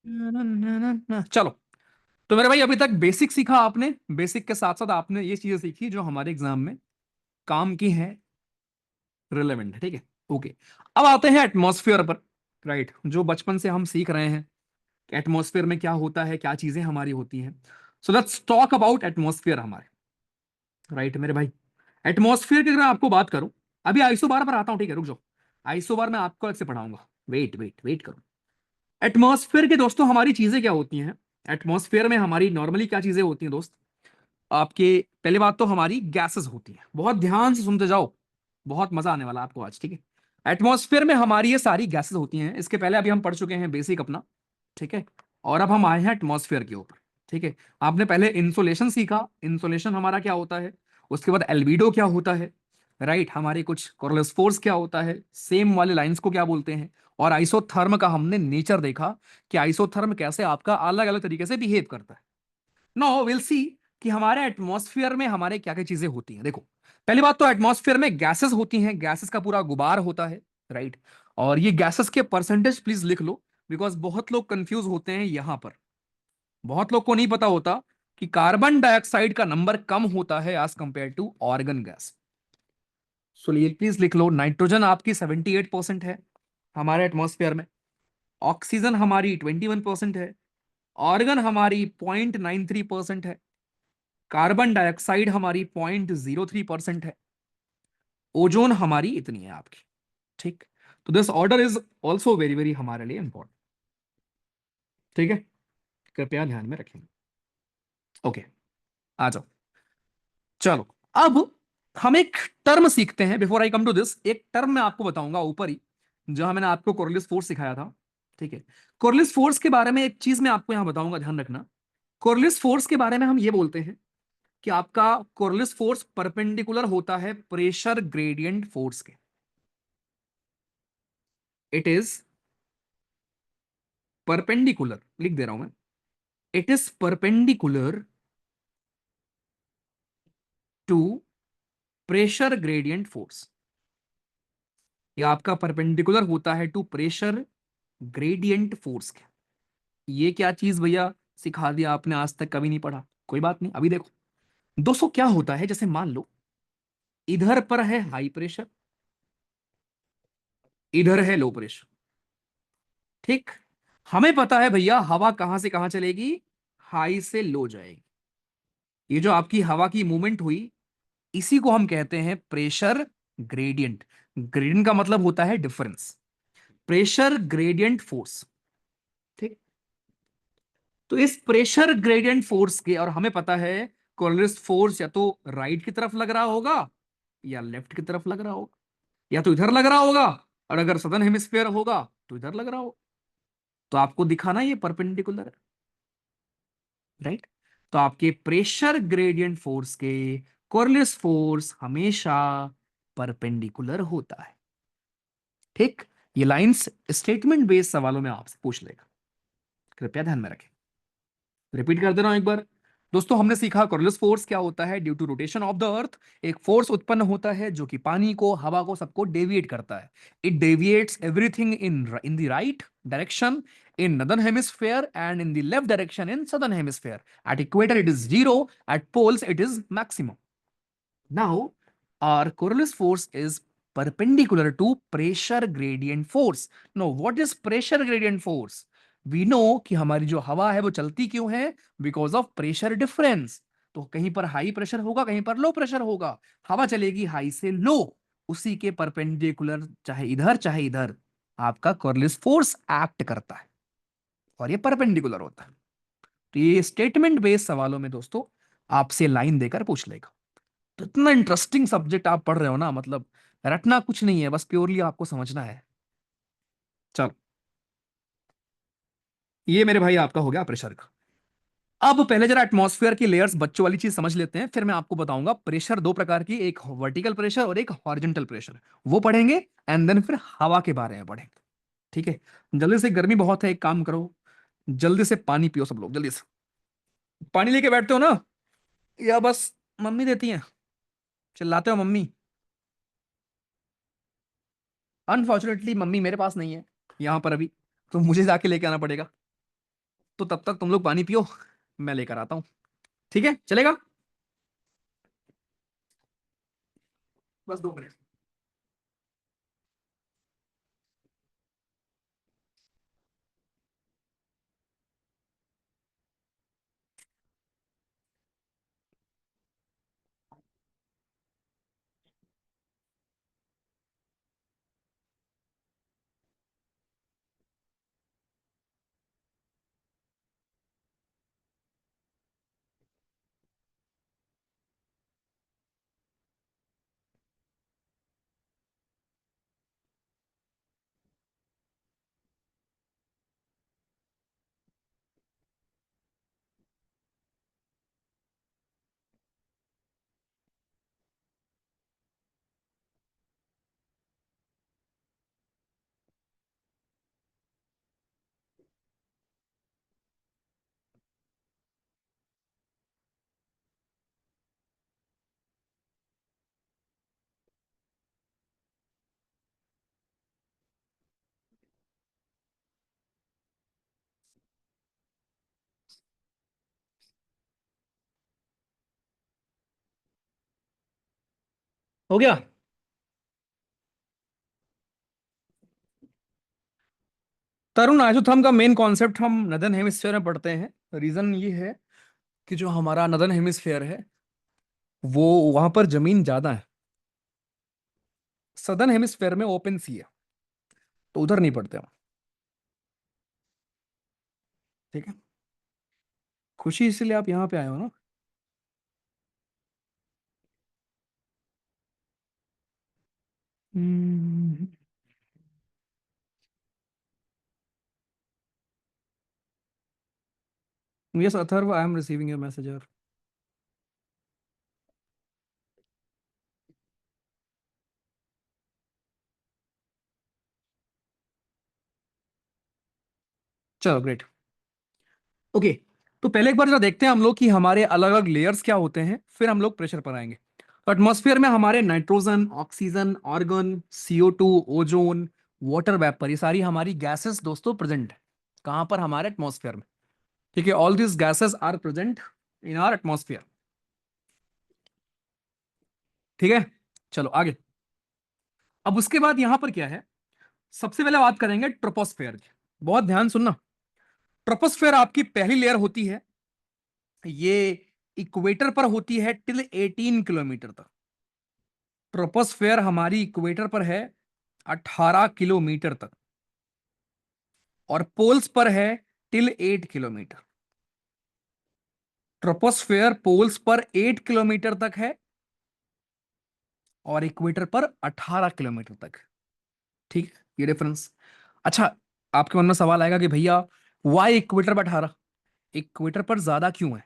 चलो, तो मेरे भाई अभी तक बेसिक सीखा आपने, बेसिक के साथ साथ आपने ये चीजें सीखी जो हमारे एग्जाम में काम की हैं, रिलेवेंट है, ठीक है। ओके, अब आते हैं एटमॉस्फेयर पर। राइट, जो बचपन से हम सीख रहे हैं कि एटमॉस्फेयर में क्या होता है, क्या चीजें हमारी होती हैं। So let's talk about atmosphere हमारे। राइट मेरे भाई, एटमॉस्फेयर की अगर मैं आपको बात करूं, अभी आइसोबार पर आता हूं, ठीक है, रुक जाओ। आइसोबार मैं आपको अलग से पढ़ाऊंगा, वेट वेट वेट करो। एटमॉस्फेयर के दोस्तों हमारी चीजें क्या होती हैं, एटमॉस्फेयर में हमारी नॉर्मली क्या चीजें होती हैं दोस्त आपके। पहले बात तो हमारी गैसेस होती हैं, बहुत ध्यान से सुनते जाओ, बहुत मजा आने वाला है आपको आज, ठीक है। एटमॉस्फेयर में हमारी ये सारी गैसेस होती हैं, इसके पहले अभी हम पढ़ चुके हैं बेसिक अपना, ठीक है। और अब हम आए हैं एटमॉस्फेयर के ऊपर, ठीक है। आपने पहले इंसोलेशन सीखा, इंसोलेशन हमारा क्या होता है, उसके बाद एल्बिडो क्या होता है, राइट, हमारे कुछ कोरलेस फोर्स क्या होता है, सेम वाले लाइंस को क्या बोलते हैं, और आइसोथर्म का हमने नेचर देखा कि आइसोथर्म कैसे आपका अलग अलग तरीके से बिहेव करता है। नो विल सी कि हमारे एटमॉस्फेयर में हमारे क्या क्या चीजें होती हैं। देखो, पहली बात तो एटमॉस्फेयर में गैसेस होती हैं, गैसेस का पूरा गुबार होता है, राइट। और ये गैसेस के परसेंटेज प्लीज लिख लो, बिकॉज बहुत लोग कंफ्यूज होते हैं यहां पर। बहुत लोग को नहीं पता होता कि कार्बन डाइऑक्साइड का नंबर कम होता है as compare to argon gas. So ये प्लीज लिख लो, नाइट्रोजन आपकी 78% है हमारे एटमॉस्फेयर में, ऑक्सीजन हमारी 21% है, ऑर्गन हमारी 0.93% है, कार्बन डाइऑक्साइड हमारी 0.03% है, ओजोन हमारी इतनी है आपकी, ठीक। तो this order is also very very हमारे लिए इंपॉर्टेंट, ठीक है, कृपया ध्यान में रखेंगे। ओके, आ जाओ। चलो, अब हम एक टर्म सीखते हैं। Before I come to this, एक टर्म मैं आपको बताऊंगा ऊपर ही, जहां मैंने आपको कोरलिस फोर्स सिखाया था, ठीक है। कोरलिस फोर्स के बारे में एक चीज मैं आपको यहां बताऊंगा, ध्यान रखना। कोरलिस फोर्स के बारे में हम ये बोलते हैं कि आपका कोरलिस फोर्स परपेंडिकुलर होता है प्रेशर ग्रेडियंट फोर्स के। इट इज परपेंडिकुलर, लिख दे रहा हूं मैं, it is perpendicular to pressure gradient force. ये आपका परपेंडिकुलर होता है टू प्रेशर ग्रेडियंट फोर्स के। ये क्या चीज भैया सिखा दिया आपने, आज तक कभी नहीं पढ़ा, कोई बात नहीं, अभी देखो। दोस्तों क्या होता है, जैसे मान लो इधर पर है हाई प्रेशर, इधर है लो प्रेशर, ठीक। हमें पता है भैया हवा कहां से कहां चलेगी, हाई से लो जाएगी। ये जो आपकी हवा की मूवमेंट हुई, इसी को हम कहते हैं प्रेशर ग्रेडियंट। ग्रेडियंट का मतलब होता है डिफरेंस, प्रेशर ग्रेडियंट फोर्स, ठीक। तो इस प्रेशर ग्रेडियंट फोर्स के, और हमें पता है कोलिस फोर्स या तो राइट की तरफ लग रहा होगा या लेफ्ट की तरफ लग रहा होगा, या तो इधर लग रहा होगा, और अगर सदर्न हेमिस्फीयर होगा तो इधर लग रहा होगा। तो आपको दिखाना ये परपेंडिकुलर है, राइट। तो आपके प्रेशर ग्रेडियंट फोर्स के कोरलिस फोर्स हमेशा परपेंडिकुलर होता है, ठीक। ये लाइंस स्टेटमेंट बेस्ड सवालों में आपसे पूछ लेगा, कृपया ध्यान में रखें। रिपीट कर दे रहा हूं एक बार। दोस्तों हमने सीखा कोरलिस फोर्स क्या होता है, due to rotation of the earth एक फोर्स उत्पन्न होता है जो कि पानी को, हवा को, सबको डेविएट करता है। It deviates everything in the right direction in northern hemisphere and in the left direction in southern hemisphere. At equator it is zero, at poles it is maximum. Now our Coriolis force is perpendicular to pressure gradient force. Now what is pressure gradient force? We know कि हमारी जो हवा है वो चलती क्यों है, because of pressure difference. तो कहीं पर हाई प्रेशर होगा, कहीं पर लो प्रेशर होगा, हवा चलेगी हाई से लो, उसी के परपेंडिकुलर चाहे इधर आपका कॉर्लिस फोर्स एक्ट करता है, और ये परपेंडिकुलर होता है। तो ये स्टेटमेंट बेस्ड सवालों में दोस्तों आपसे लाइन देकर पूछ लेगा। तो इतना इंटरेस्टिंग सब्जेक्ट आप पढ़ रहे हो ना, मतलब रटना कुछ नहीं है, बस प्योरली आपको समझना है। चलो, ये मेरे भाई आपका हो गया प्रेशर का। अब पहले जरा एटमॉस्फेयर की लेयर्स बच्चों वाली चीज समझ लेते हैं, फिर मैं आपको बताऊंगा प्रेशर दो प्रकार की, एक वर्टिकल प्रेशर और एक हॉरिजॉन्टल प्रेशर, वो पढ़ेंगे। एंड देन फिर हवा के बारे में पढ़ेंगे, ठीक है। जल्दी से, गर्मी बहुत है, एक काम करो, जल्दी से पानी पियो सब लोग, जल्दी से। पानी लेके बैठते हो ना, या बस मम्मी देती हैं, चिल्लाते हो मम्मी? अनफॉर्चुनेटली मम्मी मेरे पास नहीं है यहाँ पर अभी, तो मुझे जाके लेके आना पड़ेगा। तो तब तक तुम लोग पानी पियो, मैं लेकर आता हूं। ठीक है, चलेगा? बस 2 मिनट। हो गया? तरुण, आइसोथर्म का मेन कॉन्सेप्ट हम नदर्न हेमिस्फीयर में पढ़ते हैं। रीजन ये है कि जो हमारा नदर्न हेमिस्फीयर है, वो वहां पर जमीन ज्यादा है। सदर्न हेमिस्फीयर में ओपन सी है, तो उधर नहीं पढ़ते हम। ठीक है। खुशी इसलिए आप यहाँ पे आए हो ना? Yes Atharva, I am receiving your message. चलो ग्रेट। ओके, तो पहले एक बार जरा देखते हैं हम लोग कि हमारे अलग अलग लेयर्स क्या होते हैं, फिर हम लोग प्रेशर पर आएंगे। तो एटमॉस्फेयर में हमारे nitrogen, oxygen, argon, CO2, ozone, water vapour, ये सारी हमारी गैसेस दोस्तों प्रेजेंट है। कहां पर? हमारे एटमॉस्फेयर में। ठीक है, all this gases are present in our atmosphere. ठीक है, चलो आगे। अब उसके बाद यहां पर क्या है, सबसे पहले बात करेंगे ट्रोपोस्फेयर की। बहुत ध्यान सुनना। ट्रोपोस्फेयर आपकी पहली लेयर होती है, ये इक्वेटर पर होती है टिल 18 किलोमीटर तक। ट्रोपोस्फेयर हमारी इक्वेटर पर है 18 किलोमीटर तक, और पोल्स पर है टिल 8 किलोमीटर। ट्रोपोस्फेयर पोल्स पर 8 किलोमीटर तक है, और इक्वेटर पर 18 किलोमीटर तक। ठीक है, ये डिफरेंस। अच्छा, आपके मन में सवाल आएगा कि भैया वाई इक्वेटर पर 18, इक्वेटर पर ज्यादा क्यों है?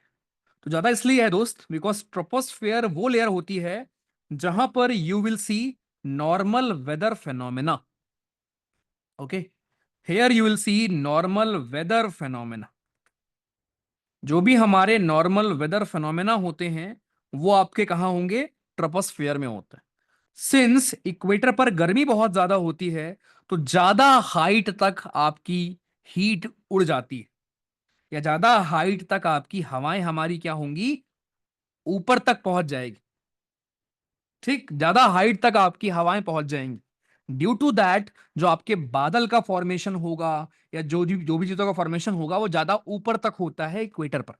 तो ज्यादा इसलिए है दोस्त, बिकॉज ट्रोपोस्फेयर वो लेयर होती है जहां पर you will see normal weather phenomena. Okay, here you will see normal weather phenomena. जो भी हमारे नॉर्मल वेदर फेनोमेना होते हैं, वो आपके कहां होंगे? ट्रोपोस्फेयर में होते हैं। सिंस इक्वेटर पर गर्मी बहुत ज्यादा होती है, तो ज्यादा हाइट तक आपकी हीट उड़ जाती है, या ज्यादा हाइट तक आपकी हवाएं हमारी क्या होंगी? ऊपर तक पहुंच जाएगी। ठीक, ज्यादा हाइट तक आपकी हवाएं पहुंच जाएंगी। ड्यू टू दैट जो आपके बादल का फॉर्मेशन होगा, या जो भी चीजों का फॉर्मेशन होगा, वो ज्यादा ऊपर तक होता है इक्वेटर पर।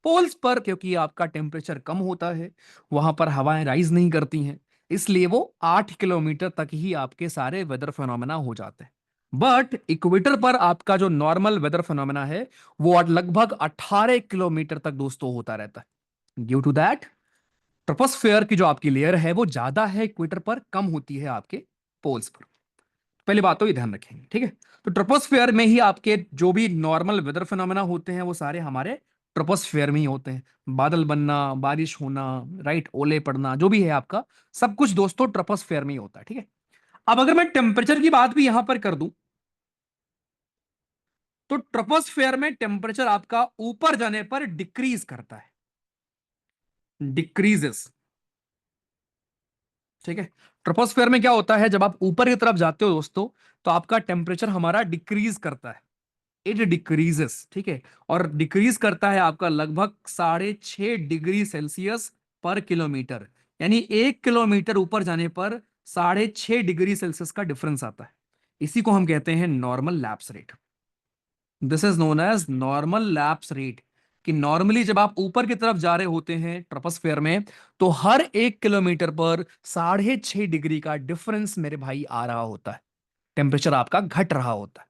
पोल्स पर क्योंकि आपका टेम्परेचर कम होता है, वहां पर हवाएं राइज नहीं करती हैं, इसलिए वो 8 किलोमीटर तक ही आपके सारे वेदर फिनोमेना हो जाते हैं। बट इक्वेटर पर आपका जो नॉर्मल वेदर फिनोमेना है, वो लगभग 18 किलोमीटर तक दोस्तों होता रहता है। ड्यू टू दैट ट्रोपोस्फेयर की जो आपकी लेयर है वो ज्यादा है इक्वेटर पर, कम होती है आपके पोल्स पर। पहली बात तो ये ध्यान रखेंगे। ठीक है, तो ट्रोपोस्फेयर में ही आपके जो भी नॉर्मल वेदर फिनोमेना होते हैं, वो सारे हमारे ट्रोपोस्फेयर में ही होते हैं। बादल बनना, बारिश होना, राइट, ओले पड़ना, जो भी है आपका, सब कुछ दोस्तों ट्रोपोस्फेयर में ही होता है। ठीक है, अब अगर मैं टेम्परेचर की बात भी यहां पर कर दूं, तो ट्रोपोस्फेयर में टेम्परेचर आपका ऊपर जाने पर डिक्रीज करता है, डिक्रीजेस। ठीक है, ट्रोपोस्फेयर में क्या होता है, जब आप ऊपर की तरफ जाते हो दोस्तों, तो आपका टेम्परेचर हमारा डिक्रीज करता है। इट डिक्रीजेस, ठीक है, और डिक्रीज करता है आपका लगभग 6.5 डिग्री सेल्सियस पर किलोमीटर। यानी 1 किलोमीटर ऊपर जाने पर 6.5 डिग्री सेल्सियस का डिफरेंस आता है। इसी को हम कहते हैं normal lapse rate. This is known as normal lapse rate. कि नॉर्मली जब आप ऊपर की तरफ जा रहे होते हैं ट्रोपोस्फेयर में, तो हर 1 किलोमीटर पर 6.5 डिग्री का डिफरेंस मेरे भाई आ रहा होता है, टेम्परेचर आपका घट रहा होता है।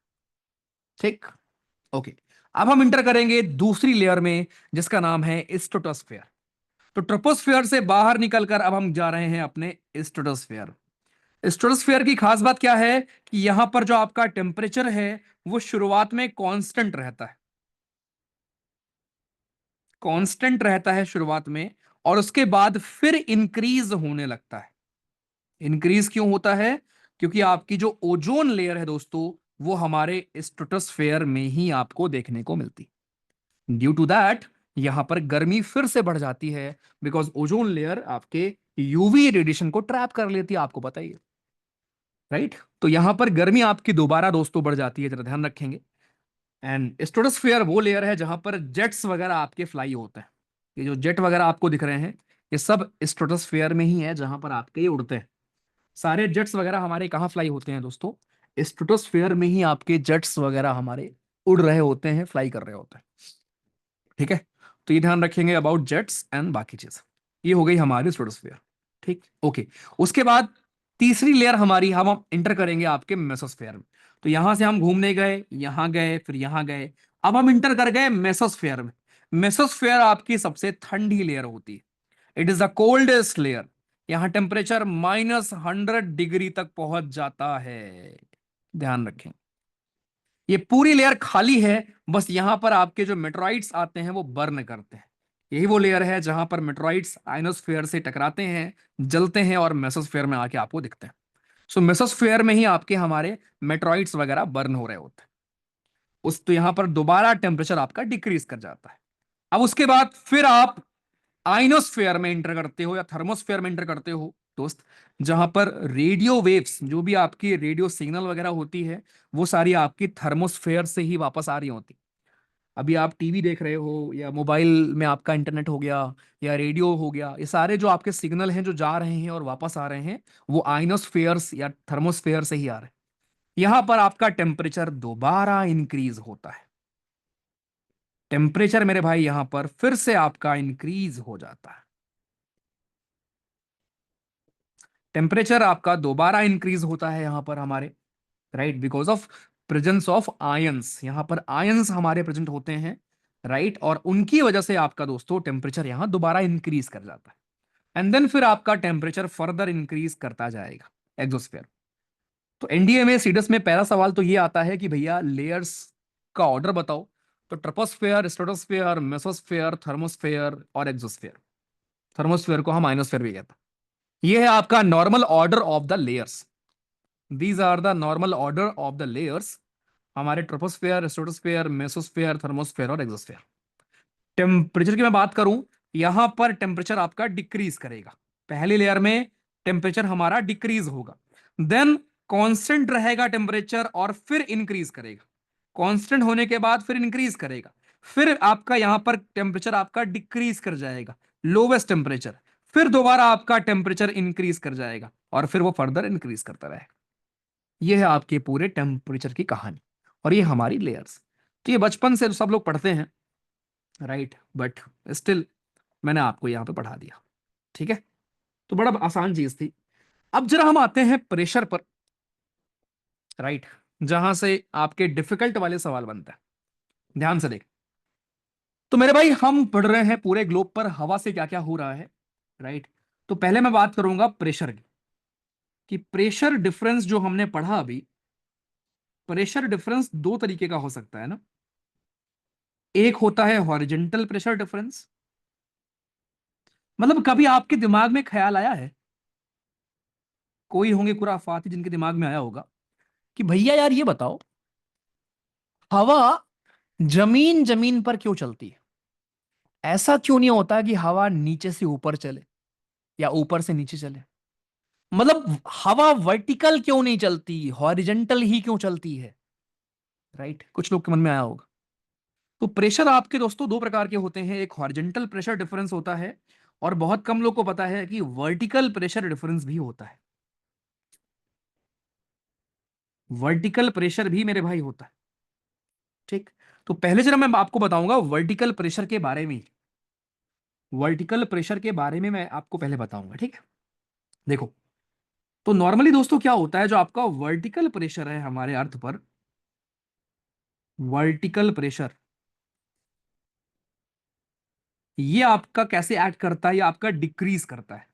ठीक, ओके। अब हम इंटर करेंगे दूसरी लेयर में, जिसका नाम है स्ट्रेटोस्फेयर। तो ट्रोपोस्फेयर से बाहर निकलकर अब हम जा रहे हैं अपने स्ट्रेटोस्फेयर। स्ट्रेटोस्फेयर की खास बात क्या है कि यहां पर जो आपका टेम्परेचर है वो शुरुआत में कांस्टेंट रहता है, कांस्टेंट रहता है शुरुआत में, और उसके बाद फिर इंक्रीज होने लगता है। इंक्रीज क्यों होता है? क्योंकि आपकी जो ओजोन लेयर है दोस्तों, वो हमारे स्ट्रेटोस्फेयर में ही आपको देखने को मिलती। ड्यू टू दैट यहां पर गर्मी फिर से बढ़ जाती है, बिकॉज ओजोन लेयर आपके यूवी रेडिएशन को ट्रैप कर लेती है, आपको पता ही है, राइट। तो यहां पर गर्मी आपकी दोबारा दोस्तों बढ़ जाती है, जरा ध्यान रखेंगे। एंड स्ट्रेटोस्फेयर वो लेयर है जहां पर जेट्स वगैरह आपके फ्लाई होते हैं। ये जो जेट वगैरह आपको दिख रहे हैं, ये सब स्ट्रेटोस्फेयर में ही है, जहां पर आपके ये उड़ते हैं। सारे जेट्स वगैरह हमारे कहाँ फ्लाई होते हैं दोस्तों? स्ट्रेटोस्फेयर में ही आपके जेट्स वगैरह हमारे उड़ रहे होते हैं, फ्लाई कर रहे होते हैं। ठीक है, तो ये ध्यान रखेंगे अबाउट जेट्स एंड बाकी चीज। ये हो गई हमारी स्ट्रेटोस्फेयर। ठीक, ओके। उसके बाद तीसरी लेयर हमारी, हम इंटर करेंगे आपके मेसोस्फेयर में। तो यहां से हम घूमने गए, यहां गए, फिर यहां गए, अब हम इंटर कर गए मेसोस्फेयर में। मेसोस्फेयर आपकी सबसे ठंडी लेयर होती है। It is the coldest layer. यहां टेम्परेचर -100 डिग्री तक पहुंच जाता है। ध्यान रखें, ये पूरी लेयर खाली है, बस यहां पर आपके जो मेटेराइट्स आते हैं वो बर्न करते हैं। यही वो लेयर है जहां पर मेटेराइट्स आयनोस्फेयर से टकराते हैं, जलते हैं और मेसोस्फेयर में आके आपको दिखते हैं। सो मेसोस्फेयर में ही आपके हमारे मेटेराइट्स वगैरह बर्न हो रहे होते हैं। उस तो यहां पर दोबारा टेम्परेचर आपका डिक्रीज कर जाता है। अब उसके बाद फिर आप आइनोस्फेयर में इंटर करते हो या थर्मोस्फेयर में इंटर करते हो दोस्त, जहां पर रेडियो वेव्स, जो भी आपकी रेडियो सिग्नल वगैरह होती है, वो सारी आपकी थर्मोस्फेयर से ही वापस आ रही होती। अभी आप टीवी देख रहे हो या मोबाइल में आपका इंटरनेट हो गया या रेडियो हो गया, ये सारे जो आपके सिग्नल हैं जो जा रहे हैं और वापस आ रहे हैं, वो आइनोस्फेयर्स या थर्मोस्फेयर से ही आ रहे हैं। यहां पर आपका टेम्परेचर दोबारा इंक्रीज होता है। टेम्परेचर मेरे भाई यहां पर फिर से आपका इंक्रीज हो जाता है। टेम्परेचर आपका दोबारा इंक्रीज होता है यहां पर हमारे, right, because of presence of ions. यहां पर आयंस हमारे प्रेजेंट होते हैं, राइट, और उनकी वजह से आपका दोस्तों टेम्परेचर यहां दोबारा इंक्रीज कर जाता है। एंड देन फिर आपका टेम्परेचर फर्दर इंक्रीज करता जाएगा एक्सोस्फेयर। तो एनडीए में सीडस में पहला सवाल तो ये आता है कि भैया लेयर्स का ऑर्डर बताओ। तो ट्रोपोस्फेयर, स्ट्रेटोस्फेयर, मेसोस्फेयर, थर्मोस्फेयर और एक्सोस्फेयर। थर्मोस्फेयर को हम आइनोस्फेयर भी कहते हैं। ये है आपका normal order of the layers. These are the normal order of the layers, हमारे ट्रोपोस्फेयर, स्ट्रेटोस्फेयर, मेसोस्फेयर, थर्मोस्फेयर और एक्सोस्फेयर। टेम्परेचर की मैं बात करूं, यहां पर टेम्परेचर आपका डिक्रीज करेगा। पहली लेयर में टेम्परेचर हमारा डिक्रीज होगा, देन कांस्टेंट रहेगा टेम्परेचर और फिर इंक्रीज करेगा। कांस्टेंट होने के बाद फिर इंक्रीज करेगा, फिर आपका यहां पर टेम्परेचर आपका डिक्रीज कर जाएगा, लोवेस्ट टेम्परेचर, फिर दोबारा आपका टेम्परेचर इंक्रीज कर जाएगा और फिर वो फर्दर इंक्रीज करता रहेगा। ये है आपके पूरे टेम्परेचर की कहानी, और ये हमारी लेयर्स। तो ये बचपन से तो सब लोग पढ़ते हैं, राइट, बट स्टिल मैंने आपको यहां पे पढ़ा दिया। ठीक है, तो बड़ा आसान चीज थी। अब जरा हम आते हैं प्रेशर पर, राइट, जहां से आपके डिफिकल्ट वाले सवाल बनते हैं। ध्यान से देख। तो मेरे भाई हम पढ़ रहे हैं पूरे ग्लोब पर हवा से क्या क्या हो रहा है, राइट। तो पहले मैं बात करूंगा प्रेशर की, कि प्रेशर डिफरेंस जो हमने पढ़ा अभी, प्रेशर डिफरेंस दो तरीके का हो सकता है ना। एक होता है हॉरिजेंटल प्रेशर डिफरेंस। मतलब कभी आपके दिमाग में ख्याल आया है, कोई होंगे खुराफाती जिनके दिमाग में आया होगा कि भैया यार ये बताओ, हवा जमीन जमीन पर क्यों चलती है? ऐसा क्यों नहीं होता कि हवा नीचे से ऊपर चले या ऊपर से नीचे चले? मतलब हवा वर्टिकल क्यों नहीं चलती, हॉरिजेंटल ही क्यों चलती है? राइट, कुछ लोग के मन में आया होगा। तो प्रेशर आपके दोस्तों दो प्रकार के होते हैं, एक हॉरिजॉन्टल प्रेशर डिफरेंस होता है, और बहुत कम लोग को पता है कि वर्टिकल प्रेशर डिफरेंस भी होता है। वर्टिकल प्रेशर भी मेरे भाई होता है। ठीक, तो पहले जरा मैं आपको बताऊंगा वर्टिकल प्रेशर के बारे में। वर्टिकल प्रेशर के बारे में मैं आपको पहले बताऊंगा, ठीक है। देखो, तो नॉर्मली दोस्तों क्या होता है, जो आपका वर्टिकल प्रेशर है हमारे अर्थ पर, वर्टिकल प्रेशर ये आपका कैसे एक्ट करता है, ये आपका डिक्रीज करता है।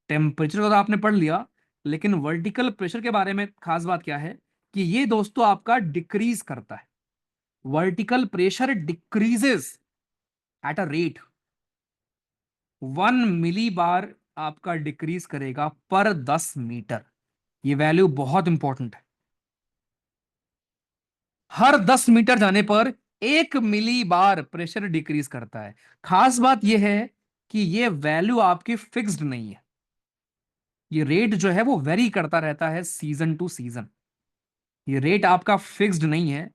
टेम्परेचर तो आपने पढ़ लिया, लेकिन वर्टिकल प्रेशर के बारे में खास बात क्या है कि ये दोस्तों आपका डिक्रीज करता है। Vertical pressure decreases at a rate 1 मिली बार, आपका डिक्रीज करेगा पर 10 मीटर। ये वैल्यू बहुत इंपॉर्टेंट है। हर 10 मीटर जाने पर 1 मिली बार प्रेशर डिक्रीज करता है। खास बात यह है कि यह वैल्यू आपकी फिक्स्ड नहीं है, ये रेट जो है वो वेरी करता रहता है सीजन टू सीजन। ये रेट आपका फिक्स्ड नहीं है।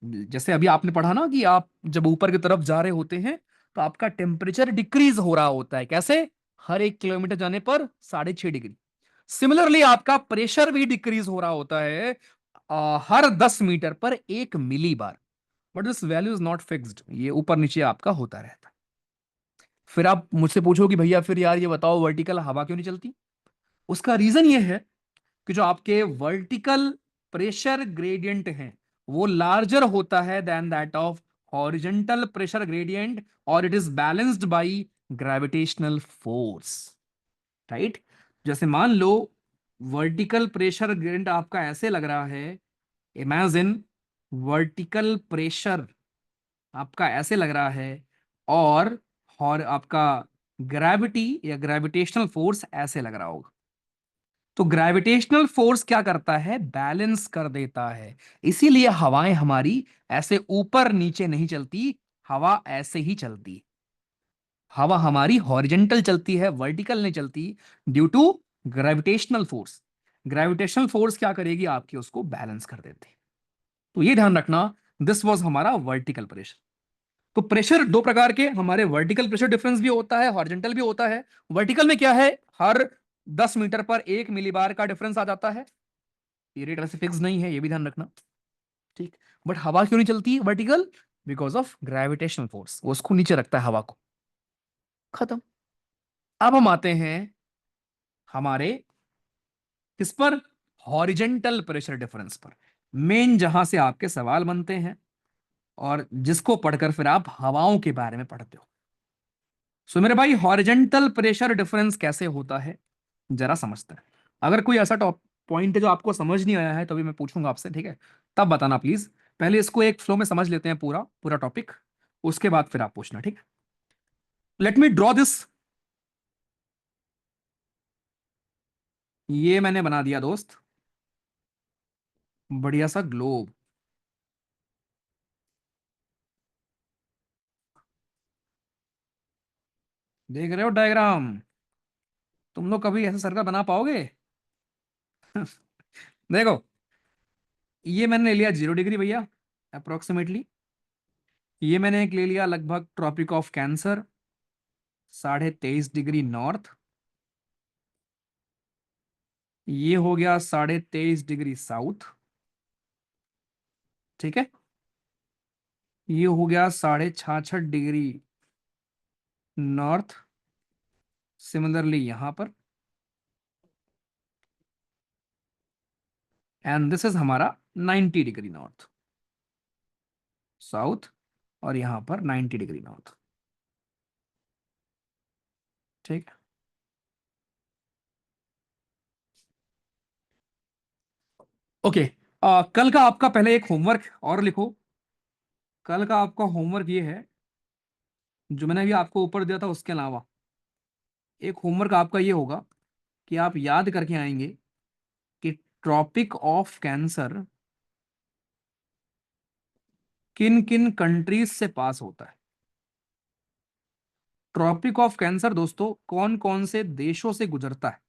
जैसे अभी आपने पढ़ा ना कि आप जब ऊपर की तरफ जा रहे होते हैं तो आपका टेम्परेचर डिक्रीज हो रहा होता है, कैसे? हर 1 किलोमीटर जाने पर 6.5 डिग्री। सिमिलरली आपका प्रेशर भी डिक्रीज हो रहा होता है हर 10 मीटर पर 1 millibar. But this value is not fixed, ये ऊपर नीचे आपका होता रहता है। फिर आप मुझसे पूछो कि भैया फिर यार ये बताओ वर्टिकल हवा क्यों नहीं चलती। उसका रीजन ये है कि जो आपके वर्टिकल प्रेशर ग्रेडियंट है वो लार्जर होता है than that of horizontal pressure gradient, और it is balanced by gravitational force. Right, जैसे मान लो वर्टिकल प्रेशर ग्रेडियंट आपका ऐसे लग रहा है, इमेजिन वर्टिकल प्रेशर आपका ऐसे लग रहा है, और आपका ग्रेविटी या ग्रेविटेशनल फोर्स ऐसे लग रहा होगा। तो ग्रेविटेशनल फोर्स क्या करता है, बैलेंस कर देता है। इसीलिए हवाएं हमारी ऐसे ऊपर नीचे नहीं चलती, हवा ऐसे ही चलती। हवा हमारी हॉरिजॉन्टल चलती है, वर्टिकल नहीं चलती, due to gravitational force. Gravitational force क्या करेगी, आपकी उसको बैलेंस कर देती। तो ये ध्यान रखना, दिस वाज हमारा वर्टिकल प्रेशर। तो प्रेशर दो प्रकार के हमारे, वर्टिकल प्रेशर डिफरेंस भी होता है, हॉरिजॉन्टल भी होता है। वर्टिकल में क्या है, हर 10 मीटर पर 1 मिलीबार का डिफरेंस आ जाता है। ये रेट वैसे फिक्स नहीं है, ये भी ध्यान रखना। ठीक, बट हवा क्यों नहीं चलती vertical? Because of gravitational force, वो उसको नीचे रखता है हवा को। खत्म। अब हम आते हैं हमारे किस पर, हॉरिजेंटल प्रेशर डिफरेंस पर, मेन जहां से आपके सवाल बनते हैं और जिसको पढ़कर फिर आप हवाओं के बारे में पढ़ते हो। सो मेरे भाई हॉरिजेंटल प्रेशर डिफरेंस कैसे होता है, जरा समझते हैं। अगर कोई ऐसा टॉप पॉइंट है जो आपको समझ नहीं आया है तो अभी मैं पूछूंगा आपसे, ठीक है? तब बताना प्लीज। पहले इसको एक फ्लो में समझ लेते हैं, पूरा पूरा टॉपिक, उसके बाद फिर आप पूछना, ठीक है? Let me draw this. ये मैंने बना दिया दोस्त, बढ़िया सा ग्लोब। देख रहे हो डायग्राम? तुम लोग कभी ऐसा सर्कल बना पाओगे? देखो, ये मैंने ले लिया 0 डिग्री भैया, अप्रोक्सीमेटली। ये मैंने एक ले लिया लगभग tropic of cancer, 23.5 degree north. ये हो गया 23.5 डिग्री साउथ, ठीक है। ये हो गया 66.5 डिग्री नॉर्थ, सिमिलरली यहां पर। एंड दिस इज हमारा 90 डिग्री नॉर्थ साउथ, और यहां पर 90 डिग्री नॉर्थ, ठीक। ओके, कल का आपका पहले एक होमवर्क और लिखो। कल का आपका होमवर्क ये है, जो मैंने अभी आपको ऊपर दिया था उसके अलावा एक होमवर्क आपका ये होगा कि आप याद करके आएंगे कि ट्रॉपिक ऑफ कैंसर किन किन कंट्रीज से पास होता है। ट्रॉपिक ऑफ कैंसर दोस्तों कौन कौन से देशों से गुजरता है,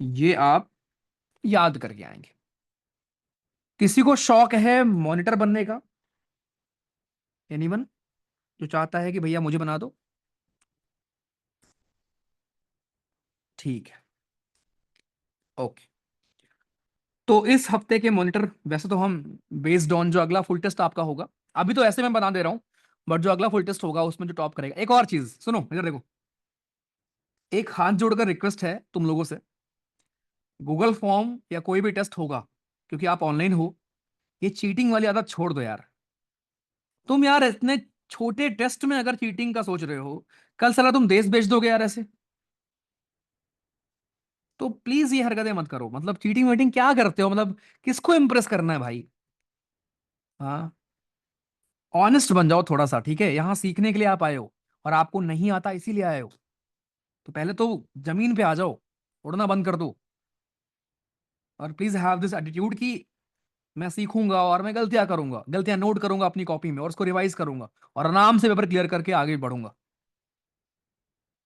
ये आप याद करके आएंगे। किसी को शौक है मॉनिटर बनने का? एनीवन जो चाहता है कि भैया मुझे बना दो? ठीक है, ओके। तो इस हफ्ते के मॉनिटर, वैसे तो हम बेस्ड ऑन जो अगला फुल टेस्ट आपका होगा, अभी तो ऐसे मैं बता दे रहा हूं, बट जो अगला फुल टेस्ट होगा उसमें जो टॉप करेगा, एक और चीज सुनो इधर देखो, एक हाथ जोड़कर रिक्वेस्ट है तुम लोगों से, गूगल फॉर्म या कोई भी टेस्ट होगा, क्योंकि आप ऑनलाइन हो, ये चीटिंग वाली आदत छोड़ दो यार। तुम यार इतने छोटे टेस्ट में अगर चीटिंग का सोच रहे हो, कल साला तुम देश बेच दोगे यार ऐसे। तो प्लीज ये हरकतें मत करो, मतलब चीटिंग वीटिंग क्या करते हो, मतलब किसको इंप्रेस करना है भाई? हाँ, ऑनेस्ट बन जाओ थोड़ा सा, ठीक है? यहाँ सीखने के लिए आप आए हो, और आपको नहीं आता इसीलिए आए हो, तो पहले तो जमीन पे आ जाओ, उड़ना बंद कर दो। और प्लीज हैव दिस एटीट्यूड कि मैं सीखूंगा और मैं गलतियां करूंगा, गलतियां नोट करूंगा अपनी कॉपी में और उसको रिवाइज करूंगा, और आराम से पेपर क्लियर करके आगे बढ़ूंगा।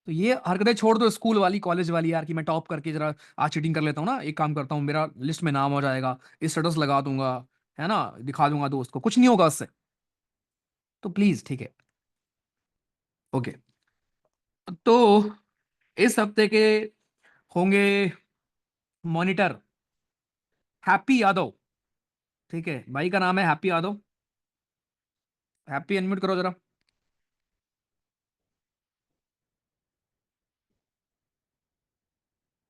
तो ये हरकतें छोड़ दो स्कूल वाली कॉलेज वाली यार, कि मैं टॉप करके जरा आज चीटिंग कर लेता हूँ ना, एक काम करता हूँ, मेरा लिस्ट में नाम हो जाएगा, स्टेटस लगा दूंगा, है ना, दिखा दूंगा दोस्त को, कुछ नहीं होगा उससे। तो प्लीज, ठीक है, ओके। तो इस हफ्ते के होंगे मॉनिटर हैप्पी यादव, ठीक है? भाई का नाम है हैप्पी यादव। हैप्पी अनम्यूट करो जरा।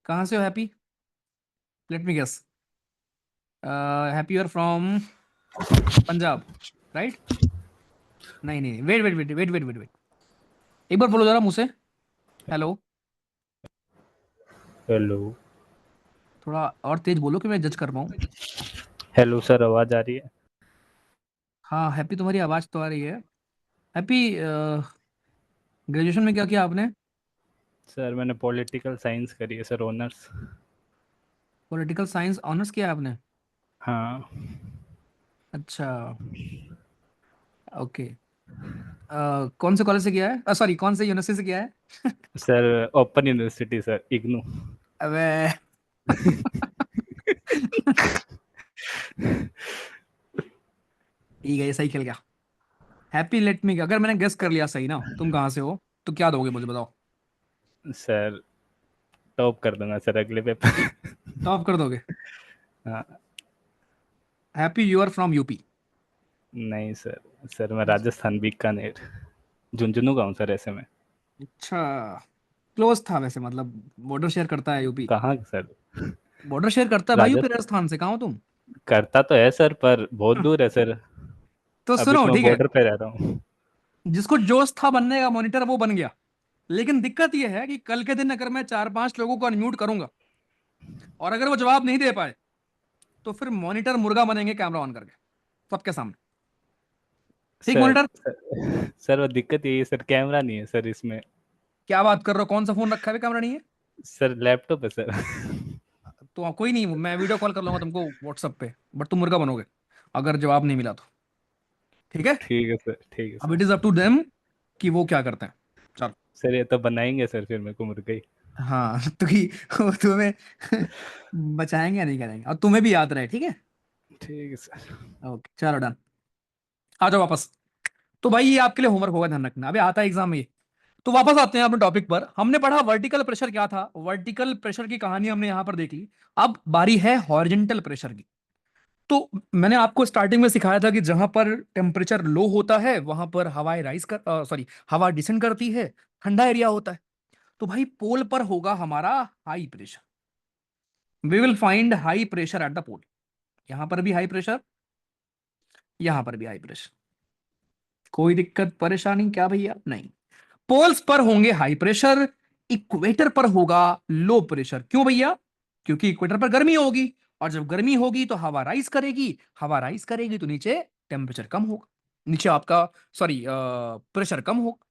कहाँ से हो Happy? Let me guess, Happy you're from Punjab, right? नहीं नहीं, wait wait wait wait wait wait wait, एक बार बोलो जरा मुझसे, हेलो। हेलो। थोड़ा और तेज बोलो कि मैं जज कर पाऊँ। हेलो सर, आवाज आ रही है? हाँ हैप्पी, तुम्हारी आवाज़ तो आ रही है। हैप्पी, ग्रेजुएशन में क्या किया आपने? सर मैंने पॉलिटिकल साइंस करी है sir, honours. Political science honours किया आपने? हाँ। अच्छा, ओके। कौन से कॉलेज से किया है, सॉरी कौन से यूनिवर्सिटी से किया है? Sir open university sir, IGNOU. अबे ठीक है, ये सही खेल गया। हैप्पी लेट मी, अगर मैंने गेस कर लिया सही ना तुम कहाँ से हो, तो क्या दोगे मुझे बताओ? सर टॉप कर दूंगा सर अगले पेपर। टॉप कर दोगे? हाँ। Happy you are from UP? नहीं सर, सर मैं राजस्थान बीकानेर, झुंझुनू का हूँ सर ऐसे में। अच्छा, क्लोज था वैसे, मतलब बॉर्डर शेयर करता है यूपी। कहाँ सर? बॉर्डर शेयर करता है भाई यूपी राजस्थान राजस्थान से, कहाँ हो तुम? करता तो है सर, पर बहुत दूर है सर। तो अभी सुनो तो मैं ठीक है, बॉर्डर पे रह रहा हूँ। जिसको जोश था बनने का मॉनिटर वो बन गया, लेकिन दिक्कत यह है कि कल के दिन अगर मैं चार पांच लोगों को अनम्यूट करूंगा और अगर वो जवाब नहीं दे पाए, तो फिर मॉनिटर मुर्गा बनेंगे कैमरा ऑन करके सबके सामने। ठीक सर मॉनिटर? सर वो दिक्कत यही है सर, कैमरा नहीं है सर इसमें। क्या बात कर रहे हो, कौन सा फोन रखा है कैमरा नहीं है? सर लैपटॉप है सर। तो कोई नहीं, मैं वीडियो कॉल कर लूंगा तुमको व्हाट्सएप पे, बट तुम मुर्गा बनोगे अगर जवाब नहीं मिला तो। ठीक है, ठीक है सर, ठीक है अब it sir. Is up to them कि वो क्या करते हैं। चलो। सर ये तो बनाएंगे सर, फिर मेरे को मुर्गा ही। हाँ तो कि वो तुम्हें बचाएंगे या नहीं करेंगे, और तुम्हें भी याद रहे, ठीक है? ठीक है सर। ओके चलो डन, आ जाओ वापस। तो भाई ये आपके लिए होमवर्क होगा, ध्यान रखना, अभी आता है एग्जाम में ये। तो वापस आते हैं अपने टॉपिक पर, हमने पढ़ा वर्टिकल प्रेशर क्या था, वर्टिकल प्रेशर की कहानी हमने यहां पर देख ली। अब बारी है हॉरिजॉन्टल प्रेशर की। तो मैंने आपको स्टार्टिंग में सिखाया था कि जहां पर टेम्परेचर लो होता है वहां पर हवाएं राइज कर सॉरी हवा डिसेंड करती है, ठंडा एरिया होता है। तो भाई पोल पर होगा हमारा high pressure, we will find high pressure at the pole. यहां पर भी हाई प्रेशर, यहां पर भी हाई प्रेशर, कोई दिक्कत परेशानी क्या भैया? नहीं। पोल्स पर होंगे हाई प्रेशर, इक्वेटर पर होगा लो प्रेशर। क्यों भैया? क्योंकि इक्वेटर पर गर्मी होगी, और जब गर्मी होगी तो हवा राइज करेगी, हवा राइज करेगी तो नीचे टेम्परेचर कम होगा, नीचे आपका सॉरी प्रेशर कम होगा।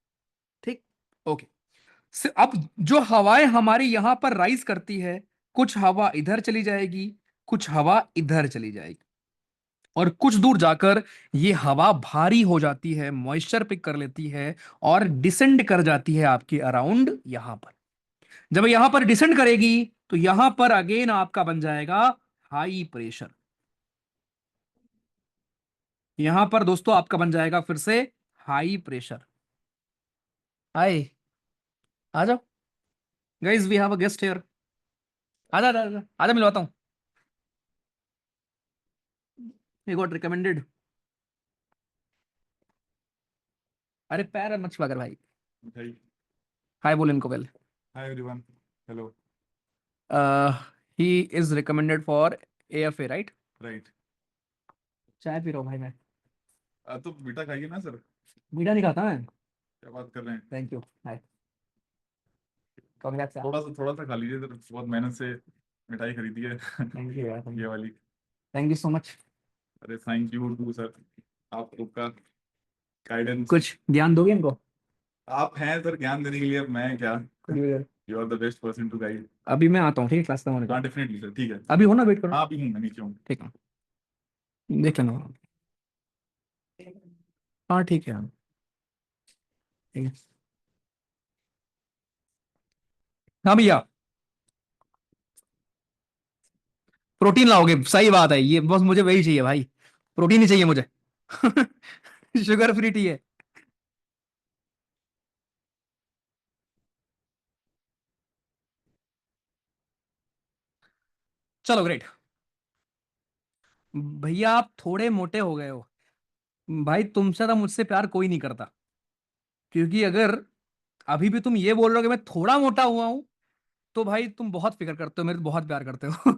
ठीक, ओके। अब जो हवाएं हमारी यहां पर राइज करती है, कुछ हवा इधर चली जाएगी, कुछ हवा इधर चली जाएगी, और कुछ दूर जाकर ये हवा भारी हो जाती है, मॉइस्चर पिक कर लेती है, और डिसेंड कर जाती है आपके अराउंड यहां पर। जब यहां पर डिसेंड करेगी तो यहां पर अगेन आपका बन जाएगा हाई प्रेशर। यहां पर दोस्तों आपका बन जाएगा फिर से हाई प्रेशर। हाय, आ जाओ guys, we have a guest here. आजा आजा आजा आजा, मिलवाता हूँ। He got recommended. अरे पैर मत छुआ कर भाई। Hey, हाय बोल इनको पहले। hi everyone. Hello. He is recommended for AFA, right? Right. चाय पी रहा हूँ भाई मैं। तो मीठा खाइए ना सर, मीठा नहीं खाता मैं। क्या बात कर रहे हैं। Thank you. हाय, कांग्रेट्स यार। थोड़ा सा खा लीजिए सर, बहुत मेहनत से मिठाई खरीदी है। थैंक यू यार, ये वाली। Thank you so much. अरे थैंक यू टू सर, आप लोग का गाइडेंस। कुछ ज्ञान दोगे इनको? आप हैं सर ज्ञान देने के लिए, अब मैं क्या। कुछ भी। You are the best person to guide. अभी मैं आता हूँ, ठीक है, क्लास खत्म होने हाँ का। डेफिनेटली सर, ठीक है। अभी हो ना, वेट करो। हाँ अभी हूँ, मैं नीचे हूँ। ठीक है, देख लेना। हाँ ठीक है, हाँ, ठीक है। हाँ भैया, प्रोटीन लाओगे, सही बात है, ये बस मुझे वही चाहिए भाई। प्रोटीन ही चाहिए मुझे। शुगर फ्री टी है। चलो ग्रेट। भैया आप थोड़े मोटे हो गए हो। भाई तुमसे तो मुझसे प्यार कोई नहीं करता। क्योंकि अगर अभी भी तुम ये बोल रहे हो कि मैं थोड़ा मोटा हुआ हूं, तो भाई तुम बहुत फिक्र करते हो, मेरे बहुत प्यार करते हो।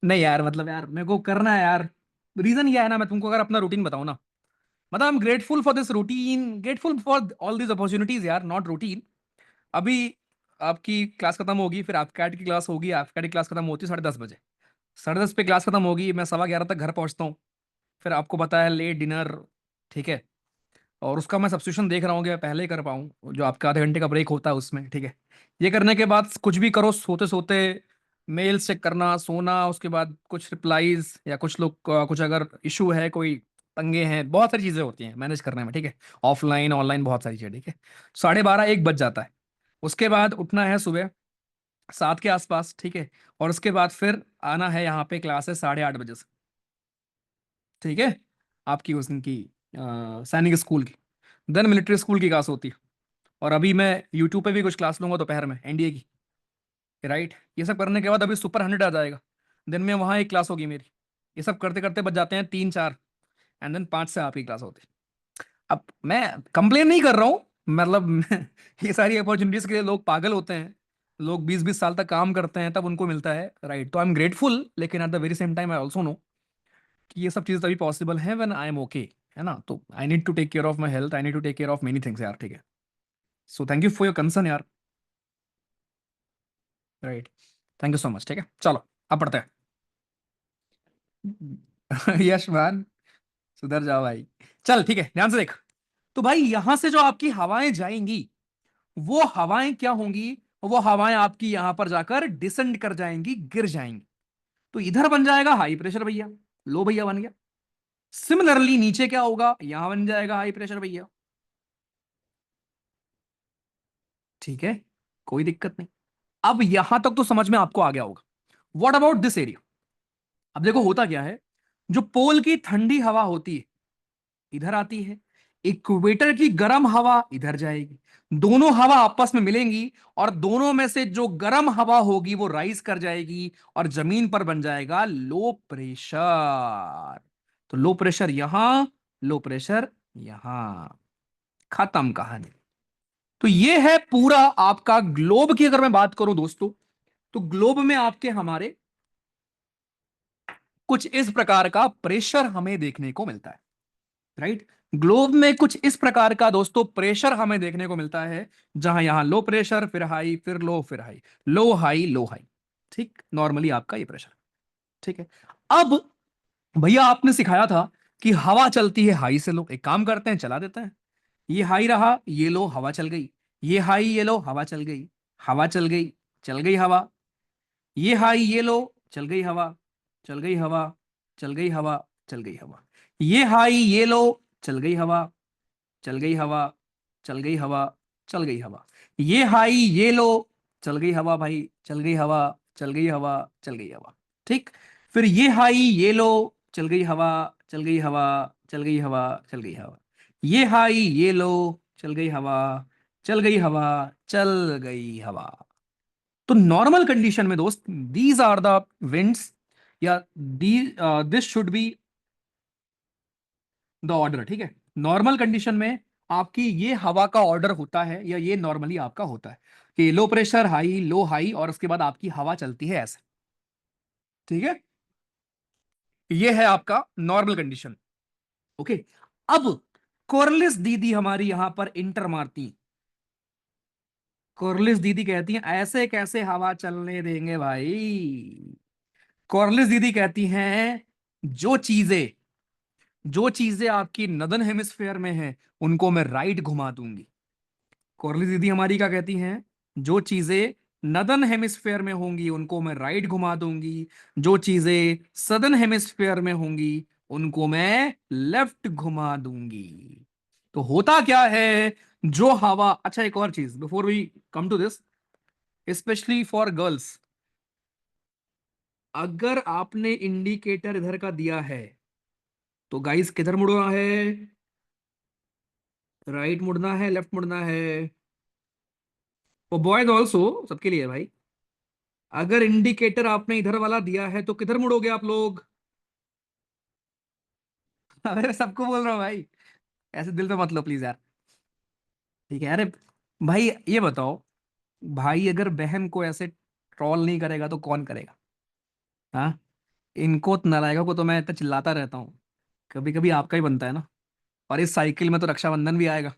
नहीं यार, मतलब यार मेरे को करना है यार। रीजन ये है ना, मैं तुमको अगर अपना रूटीन बताऊं ना, मतलब आई am grateful for this routine, grateful for all this opportunities यार, नॉट रूटीन। अभी आपकी क्लास खत्म होगी, फिर आप कैट की क्लास होगी, आप कैट की क्लास खत्म होती है 10:30 बजे। 10:30 पे क्लास खत्म होगी, मैं 11:15 तक घर पहुंचता हूँ। फिर आपको पता है लेट डिनर, ठीक है। और उसका मैं सब्स्टिट्यूशन देख रहा हूँ कि मैं पहले ही कर पाऊँ, जो आपका आधे घंटे का ब्रेक होता है उसमें, ठीक है। ये करने के बाद कुछ भी करो, सोते सोते मेल्स चेक करना, सोना, उसके बाद कुछ रिप्लाईज या कुछ लोग कुछ अगर इशू है, कोई पंगे हैं, बहुत सारी चीज़ें होती हैं मैनेज करने में, ठीक है। ऑफलाइन ऑनलाइन बहुत सारी चीज़ें, ठीक है। 12:30 1 बज जाता है। उसके बाद उठना है सुबह 7 के आसपास, ठीक है। और उसके बाद फिर आना है यहाँ पे, क्लास है 8:30 बजे से, ठीक है। आपकी उस दिन की सैनिक स्कूल की, देन मिलिट्री स्कूल की क्लास होती है। और अभी मैं यूट्यूब पे भी कुछ क्लास लूंगा दोपहर में एनडीए की, राइट। ये सब करने के बाद अभी सुपर 100 आ जाएगा। दिन में वहाँ एक क्लास होगी मेरी। ये सब करते करते बच जाते हैं 3 4, एंड देन 5 से आपकी क्लास होती है। अब मैं कंप्लेन नहीं कर रहा हूँ, मतलब ये सारी अपॉर्चुनिटीज के लिए लोग पागल होते हैं। लोग 20 20 साल तक काम करते हैं तब उनको मिलता है, राइट। तो आई एम ग्रेटफुल, लेकिन at the very same time I also know कि ये सब चीज़ें तभी पॉसिबल है व्हेन आई एम ओके, है ना। तो I need to take care of my health, I need to take care of many things यार, ठीक है। So thank you for your concern यार, right. Thank you so much, ठीक है। चलो अब पढ़ते हैं। यश मान, सुधर जाओ भाई। चल ठीक है, ध्यान से देख। तो भाई यहां से जो आपकी हवाएं जाएंगी, वो हवाएं क्या होंगी? वो हवाएं आपकी यहां पर जाकर डिसेंड कर जाएंगी, गिर जाएंगी। तो इधर बन जाएगा हाई प्रेशर भैया, लो भैया बन गया। सिमिलरली नीचे क्या होगा? यहां बन जाएगा हाई प्रेशर भैया, ठीक है, कोई दिक्कत नहीं। अब यहां तक तो समझ में आपको आ गया होगा। What about this area? अब देखो होता क्या है, जो पोल की ठंडी हवा होती है इधर आती है, इक्वेटर की गर्म हवा इधर जाएगी, दोनों हवा आपस में मिलेंगी, और दोनों में से जो गर्म हवा होगी वो राइज कर जाएगी, और जमीन पर बन जाएगा लो प्रेशर। तो लो प्रेशर यहां, लो प्रेशर यहां, खत्म कहानी। तो ये है पूरा आपका ग्लोब की अगर मैं बात करूं दोस्तों, तो ग्लोब में आपके हमारे कुछ इस प्रकार का प्रेशर हमें देखने को मिलता है, राइट। ग्लोब में कुछ इस प्रकार का दोस्तों प्रेशर हमें देखने को मिलता है, जहां यहां लो प्रेशर, फिर हाई, फिर लो, फिर हाई, लो हाई लो हाई, ठीक, नॉर्मली आपका ये प्रेशर, ठीक है। अब भैया आपने सिखाया था कि हवा चलती है हाई से लो, एक काम करते हैं, चला देते हैं। ये हाई रहा, ये लो, हवा चल गई। ये हाई, ये लो, हवा चल गई। हवा चल गई, चल गई हवा। ये हाई, ये लो, चल गई हवा, चल गई हवा, चल गई हवा, चल गई हवा। ये हाई, ये लो, चल गई हवा, चल गई हवा, चल गई हवा, चल गई हवा। ये हाई, ये लो, चल गई हवा भाई, चल गई हवा, चल गई हवा, चल गई हवा, ठीक। फिर ये हाई, ये लो, चल गई हवा, चल गई हवा, चल गई हवा, चल गई हवा, ये हाई ये लो, चल गई हवा, चल गई हवा, चल गई हवा। तो नॉर्मल कंडीशन में दोस्त, दीज आर द विंड्स, या the this should be the order, ठीक है। नॉर्मल कंडीशन में आपकी ये हवा का ऑर्डर होता है, या ये नॉर्मली आपका होता है कि लो प्रेशर हाई, लो हाई, और उसके बाद आपकी हवा चलती है ऐसे, ठीक है। ये है आपका नॉर्मल कंडीशन। ओके, अब कॉर्लिस दीदी हमारी यहां पर इंटर मारती। कॉर्लिस दीदी कहती हैं ऐसे कैसे हवा चलने देंगे भाई। कॉर्लिस दीदी कहती हैं जो चीजें जो चीजें आपकी नदन हेमिस्फेयर में है उनको मैं राइट घुमा दूंगी। कॉर्लिस दीदी हमारी क्या कहती हैं, जो चीजें नदन हेमिस्फेयर में होंगी उनको मैं राइट घुमा दूंगी, जो चीजें सदर्न हेमिस्फेयर में होंगी उनको मैं लेफ्ट घुमा दूंगी। तो होता क्या है, जो हवा, अच्छा एक और चीज before we come to this, specially for girls, अगर आपने इंडिकेटर इधर का दिया है तो गाइस किधर मुड़ना है, राइट मुड़ना है, लेफ्ट मुड़ना है, वो बॉयज ऑल्सो, सबके लिए है भाई। अगर इंडिकेटर आपने इधर वाला दिया है तो किधर मुड़ोगे आप लोग। अरे मैं सबको बोल रहा हूँ भाई, ऐसे दिल पे मत लो प्लीज यार, ठीक है। अरे भाई ये बताओ, भाई अगर बहन को ऐसे ट्रोल नहीं करेगा तो कौन करेगा। हाँ, इनको नालायकों को तो मैं इतना चिल्लाता रहता हूँ, कभी कभी आपका ही बनता है ना। और इस साइकिल में तो रक्षाबंधन भी आएगा,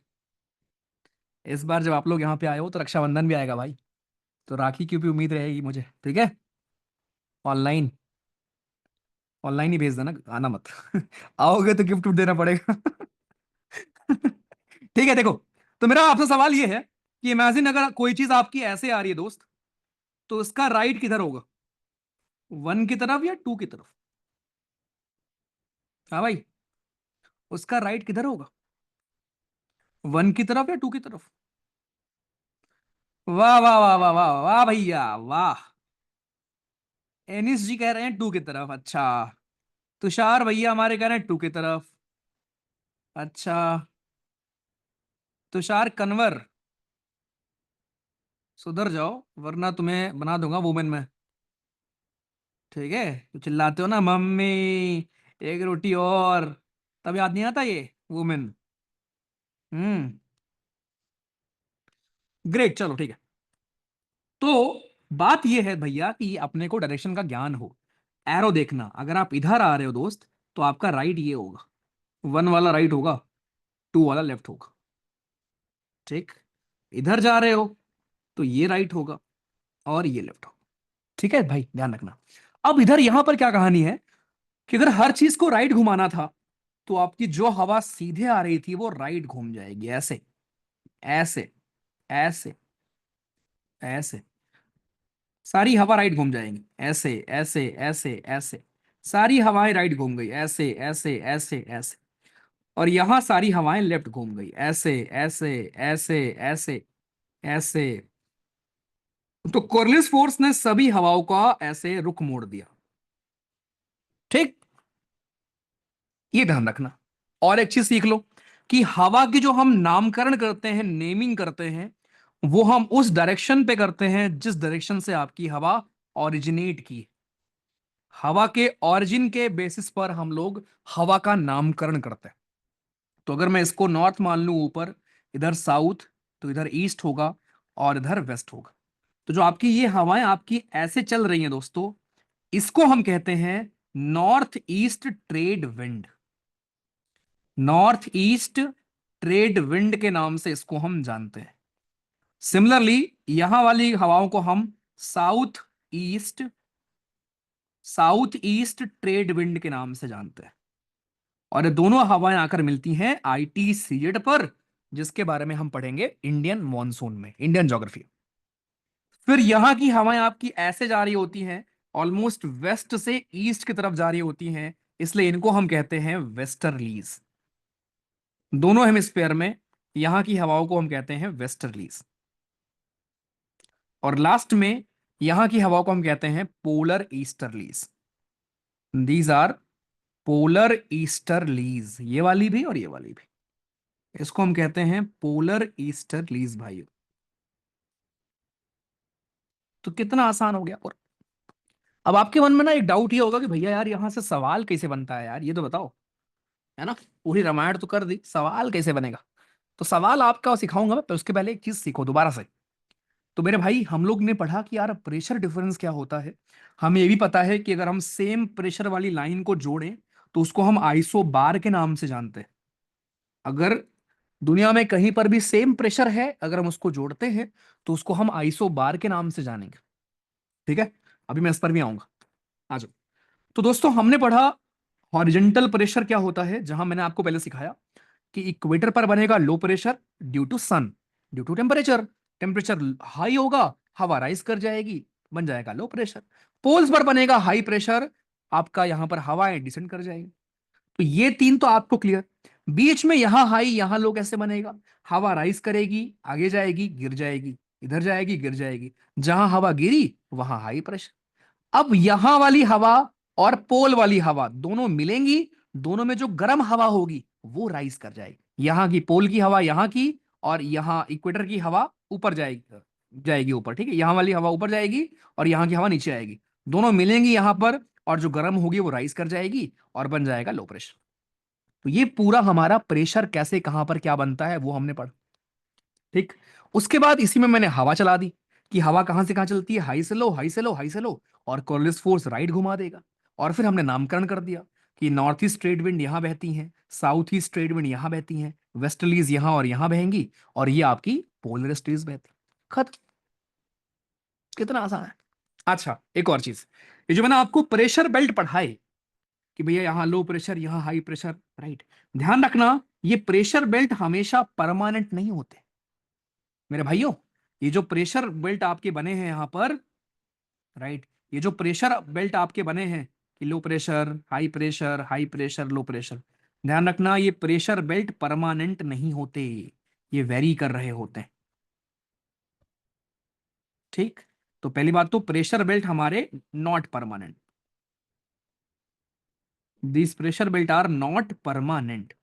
इस बार जब आप लोग यहाँ पे आए हो तो रक्षाबंधन भी आएगा भाई, तो राखी की भी उम्मीद रहेगी मुझे, ठीक है। ऑनलाइन, ऑनलाइन ही भेज देना, आना मत। आओगे तो गिफ्ट देना पड़ेगा। ठीक है, देखो, तो मेरा आपसे सवाल ये है कि इमेजिन अगर कोई चीज आपकी ऐसे आ रही है दोस्त, तो उसका राइट किधर होगा, वन की तरफ या टू की तरफ। हाँ भाई, उसका राइट किधर होगा, वन की तरफ या टू की तरफ। वाह वाह वाह वाह वाह वाह भैया वाह। एनिस जी कह रहे हैं टू की तरफ, अच्छा। तुषार भैया हमारे कह रहे हैं टू की तरफ, अच्छा। तुषार कन्वर, सुधर जाओ वरना तुम्हें बना दूंगा वुमेन में, ठीक है। तो चिल्लाते हो ना मम्मी, एक रोटी और, तब याद नहीं आता ये वुमेन। हम्म, ग्रेट, चलो ठीक है। तो बात ये है भैया कि अपने को डायरेक्शन का ज्ञान हो। एरो देखना, अगर आप इधर आ रहे हो दोस्त तो आपका राइट ये होगा, वन वाला राइट होगा, टू वाला लेफ्ट होगा, ठीक। इधर जा रहे हो तो ये राइट होगा और ये लेफ्ट होगा, ठीक है भाई, ध्यान रखना। अब इधर यहां पर क्या कहानी है कि इधर हर चीज को राइट घुमाना था, तो आपकी जो हवा सीधे आ रही थी वो राइट घूम जाएगी, ऐसे ऐसे ऐसे ऐसे, सारी हवा राइट घूम जाएंगी, ऐसे ऐसे ऐसे ऐसे, सारी हवाएं राइट घूम गई, ऐसे ऐसे ऐसे ऐसे। और यहां सारी हवाएं लेफ्ट घूम गई, ऐसे ऐसे ऐसे ऐसे ऐसे। तो कॉर्लिस फोर्स ने सभी हवाओं का ऐसे रुख मोड़ दिया, ठीक। ये ध्यान रखना। और एक चीज सीख लो कि हवा की जो हम नामकरण करते हैं, नेमिंग करते हैं, वो हम उस डायरेक्शन पे करते हैं जिस डायरेक्शन से आपकी हवा ओरिजिनेट की। हवा के ओरिजिन के बेसिस पर हम लोग हवा का नामकरण करते हैं। तो अगर मैं इसको नॉर्थ मान लूं ऊपर, इधर साउथ, तो इधर ईस्ट होगा और इधर वेस्ट होगा। तो जो आपकी ये हवाएं आपकी ऐसे चल रही हैं दोस्तों, इसको हम कहते हैं north east trade wind. North east trade wind के नाम से इसको हम जानते हैं। सिमिलरली यहां वाली हवाओं को हम south east south east trade wind के नाम से जानते हैं। और ये दोनों हवाएं आकर मिलती हैं ITCZ पर, जिसके बारे में हम पढ़ेंगे इंडियन मॉनसून में, इंडियन ज्योग्राफी। फिर यहां की हवाएं आपकी ऐसे जा रही होती हैं, ऑलमोस्ट वेस्ट से ईस्ट की तरफ जा रही होती हैं, इसलिए इनको हम कहते हैं वेस्टर्लीज। दोनों हेमिस्फेयर में यहां की हवाओं को हम कहते हैं वेस्टर्लीज। और लास्ट में यहां की हवाओं को हम कहते हैं polar easterlies. These are polar easterlies, ये वाली भी और ये वाली भी, इसको हम कहते हैं पोलर ईस्टर्लीज भाइयों। तो कितना आसान हो गया। और अब आपके मन में ना एक डाउट ये होगा कि भैया यार यहां से सवाल कैसे बनता है यार, ये तो बताओ, है ना। पूरी रामायण तो कर दी, सवाल कैसे बनेगा। तो सवाल आपका सिखाऊंगा मैं, पर उसके पहले एक चीज सीखो दोबारा से। तो मेरे भाई हम लोग ने पढ़ा कि यार प्रेशर डिफरेंस क्या होता है। हमें ये भी पता है कि अगर हम सेम प्रेशर वाली लाइन को जोड़ें तो उसको हम आइसो बार के नाम से जानते हैं। अगर दुनिया में कहीं पर भी सेम प्रेशर है, अगर हम उसको जोड़ते हैं तो उसको हम आइसो बार के नाम से जानेंगे। ठीक है, अभी मैं इस पर भी आऊंगा, आ जाओ। तो दोस्तों हमने पढ़ा हॉरिजॉन्टल प्रेशर क्या होता है, जहां मैंने आपको पहले सिखाया कि इक्वेटर पर बनेगा low pressure due to sun, due to temperature. Temperature high होगा, हवा राइज कर जाएगी, बन जाएगा लो प्रेशर। पोल्स पर बनेगा हाई प्रेशर, आपका यहां पर हवाएं डिसेंड कर जाएगी। तो ये तीन तो आपको क्लियर। बीच में यहां हाई यहां लो कैसे बनेगा, हवा राइज करेगी, आगे जाएगी, गिर जाएगी, इधर जाएगी, गिर जाएगी। जहां हवा गिरी वहां हाई प्रेशर। अब यहां वाली हवा और पोल वाली हवा दोनों मिलेंगी, दोनों में जो गर्म हवा होगी वो राइज कर जाएगी। यहां की पोल की हवा यहां की, और यहां इक्वेटर की हवा ऊपर जाएगी, जाएगी ऊपर। ठीक है, यहां वाली हवा ऊपर जाएगी और यहां की हवा नीचे आएगी, दोनों मिलेंगी यहां पर, और जो गर्म होगी वो राइज कर जाएगी और बन जाएगा लो प्रेशर। तो ये पूरा हमारा प्रेशर कैसे कहां पर क्या बनता है वो हमने पढ़ा। ठीक, उसके बाद इसी में मैंने हवा चला दी कि हवा कहां से कहां चलती है, हाई से लो, हाई से लो, हाई से लो, और कॉर्लिस फोर्स राइट घुमा देगा। और फिर हमने नामकरण कर दिया कि नॉर्थ ईस्ट ट्रेड विंड यहां बहती हैं, साउथ ईस्ट ट्रेड विंड यहां बहती हैं, वेस्टर्लीज यहां और यहां बहेंगी, और ये आपकी पोलरिस्टीज बहती। खत्म। कितना आसान है। अच्छा एक और चीज, ये जो मैंने आपको प्रेशर बेल्ट पढ़ाए कि भैया यहाँ लो प्रेशर यहाँ हाई प्रेशर, राइट, ध्यान रखना ये प्रेशर बेल्ट हमेशा परमानेंट नहीं होते मेरे भाइयों। ये जो प्रेशर बेल्ट आपके बने हैं यहां पर, राइट, ये जो प्रेशर बेल्ट आपके बने हैं कि low pressure high pressure, high pressure low pressure, ध्यान रखना ये प्रेशर बेल्ट परमानेंट नहीं होते, ये वेरी कर रहे होते हैं। ठीक, तो पहली बात तो प्रेशर बेल्ट हमारे not permanent, this pressure belt are not permanent,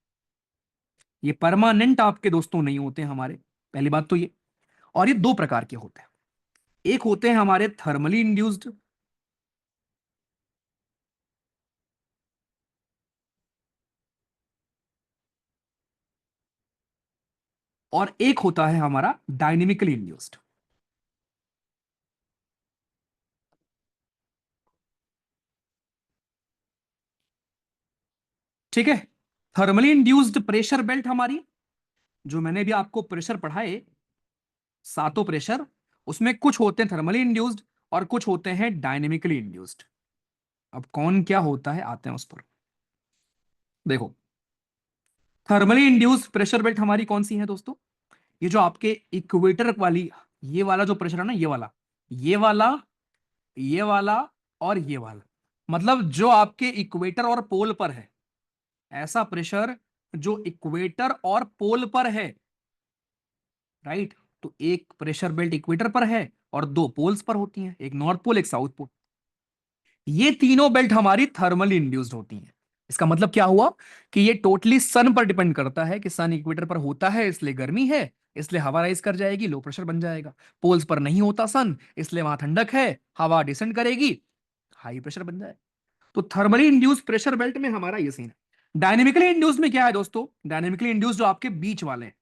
ये परमानेंट आपके दोस्तों नहीं होते हमारे। पहली बात तो ये। और ये दो प्रकार के होते हैं, एक होते हैं हमारे थर्मली इंड्यूस्ड, और एक होता है हमारा डायनेमिकली इंड्यूस्ड। ठीक है, थर्मली इंड्यूस्ड प्रेशर बेल्ट हमारी, जो मैंने भी आपको प्रेशर पढ़ाए सातों प्रेशर, उसमें कुछ होते हैं थर्मली इंड्यूस्ड और कुछ होते हैं डायनेमिकली इंड्यूस्ड। अब कौन क्या होता है आते हैं उस पर। देखो, थर्मली इंड्यूस्ड प्रेशर बेल्ट हमारी कौन सी है दोस्तों, ये जो आपके इक्वेटर वाली, ये वाला जो प्रेशर है ना, ये वाला, ये वाला, ये वाला और ये वाला, मतलब जो आपके इक्वेटर और पोल पर है, ऐसा प्रेशर जो इक्वेटर और पोल पर है, राइट। तो एक प्रेशर बेल्ट इक्वेटर पर है और दो पोल्स पर होती हैं, एक नॉर्थ पोल एक साउथ पोल। ये तीनों बेल्ट हमारी थर्मली इंड्यूस्ड होती हैं। इसका मतलब क्या हुआ कि ये टोटली सन पर डिपेंड करता है कि सन इक्वेटर पर होता है इसलिए गर्मी है, इसलिए हवा राइज कर जाएगी, लो प्रेशर बन जाएगा। पोल्स पर नहीं होता सन, इसलिए वहां ठंडक है, हवा डिसेंड करेगी, हाई प्रेशर बन जाएगा। तो थर्मली इंड्यूस्ड प्रेशर बेल्ट में हमारा ये सीन है। डायनेमिकली इंड्यूस्ड में क्या है दोस्तों, डायनेमिकली इंड्यूस्ड जो आपके बीच वाले हैं,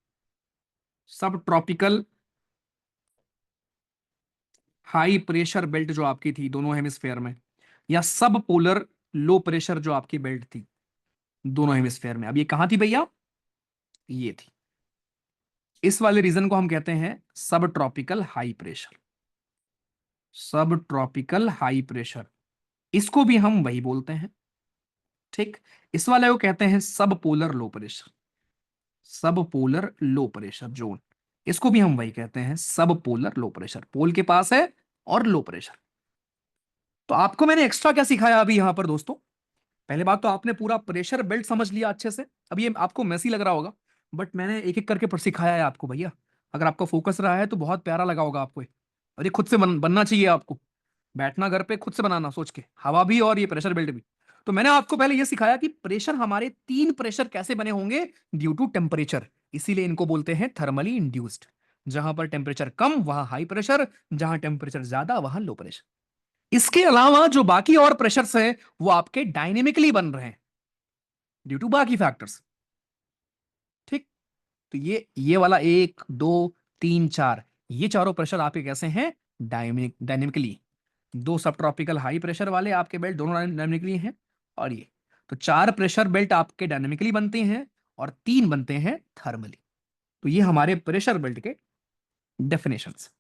सब ट्रॉपिकल हाई प्रेशर बेल्ट जो आपकी थी दोनों हेमिस्फेयर में, या सब पोलर लो प्रेशर जो आपकी बेल्ट थी दोनों हेमिस्फेयर में। अब ये कहां थी भैया, ये थी। इस वाले रीजन को हम कहते हैं सब ट्रॉपिकल हाई प्रेशर, सब ट्रॉपिकल हाई प्रेशर, इसको भी हम वही बोलते हैं। ठीक, इस वाले को कहते हैं सब पोलर लो प्रेशर, सब पोलर लो प्रेशर जोन, इसको भी हम वही कहते हैं सब पोलर लो प्रेशर, पोल के पास है और लो प्रेशर। तो आपको मैंने एक्स्ट्रा क्या सिखाया अभी यहां पर दोस्तों, पहले बात तो आपने पूरा प्रेशर बेल्ट समझ लिया अच्छे से। अब ये आपको मैसी लग रहा होगा, बट मैंने एक एक करके सिखाया है आपको भैया। अगर आपका फोकस रहा है तो बहुत प्यारा लगा होगा आपको ये। और ये खुद से बनना चाहिए आपको, बैठना घर पे खुद से बनाना सोच के, हवा भी और ये प्रेशर बेल्ट भी। तो मैंने आपको पहले यह सिखाया कि प्रेशर, हमारे तीन प्रेशर कैसे बने होंगे, ड्यू टू टेम्परेचर, इसीलिए इनको बोलते हैं थर्मली इंड्यूस्ड। जहां पर टेम्परेचर कम वहां हाई प्रेशर, जहां टेम्परेचर ज्यादा वहां लो प्रेशर। इसके अलावा जो बाकी और प्रेशर्स हैं वो आपके डायनेमिकली बन रहे हैं ड्यू टू बाकी फैक्टर्स। ठीक। तो ये वाला एक, दो, तीन, चार, ये चारों प्रेशर आपके कैसे हैं, डायनेमिकली। दो सब ट्रॉपिकल हाई प्रेशर वाले आपके बेल्ट दोनों डायनेमिकली हैं, और ये तो चार प्रेशर बेल्ट आपके डायनेमिकली बनते हैं और तीन बनते हैं थर्मली। तो ये हमारे प्रेशर बेल्ट के डेफिनेशंस।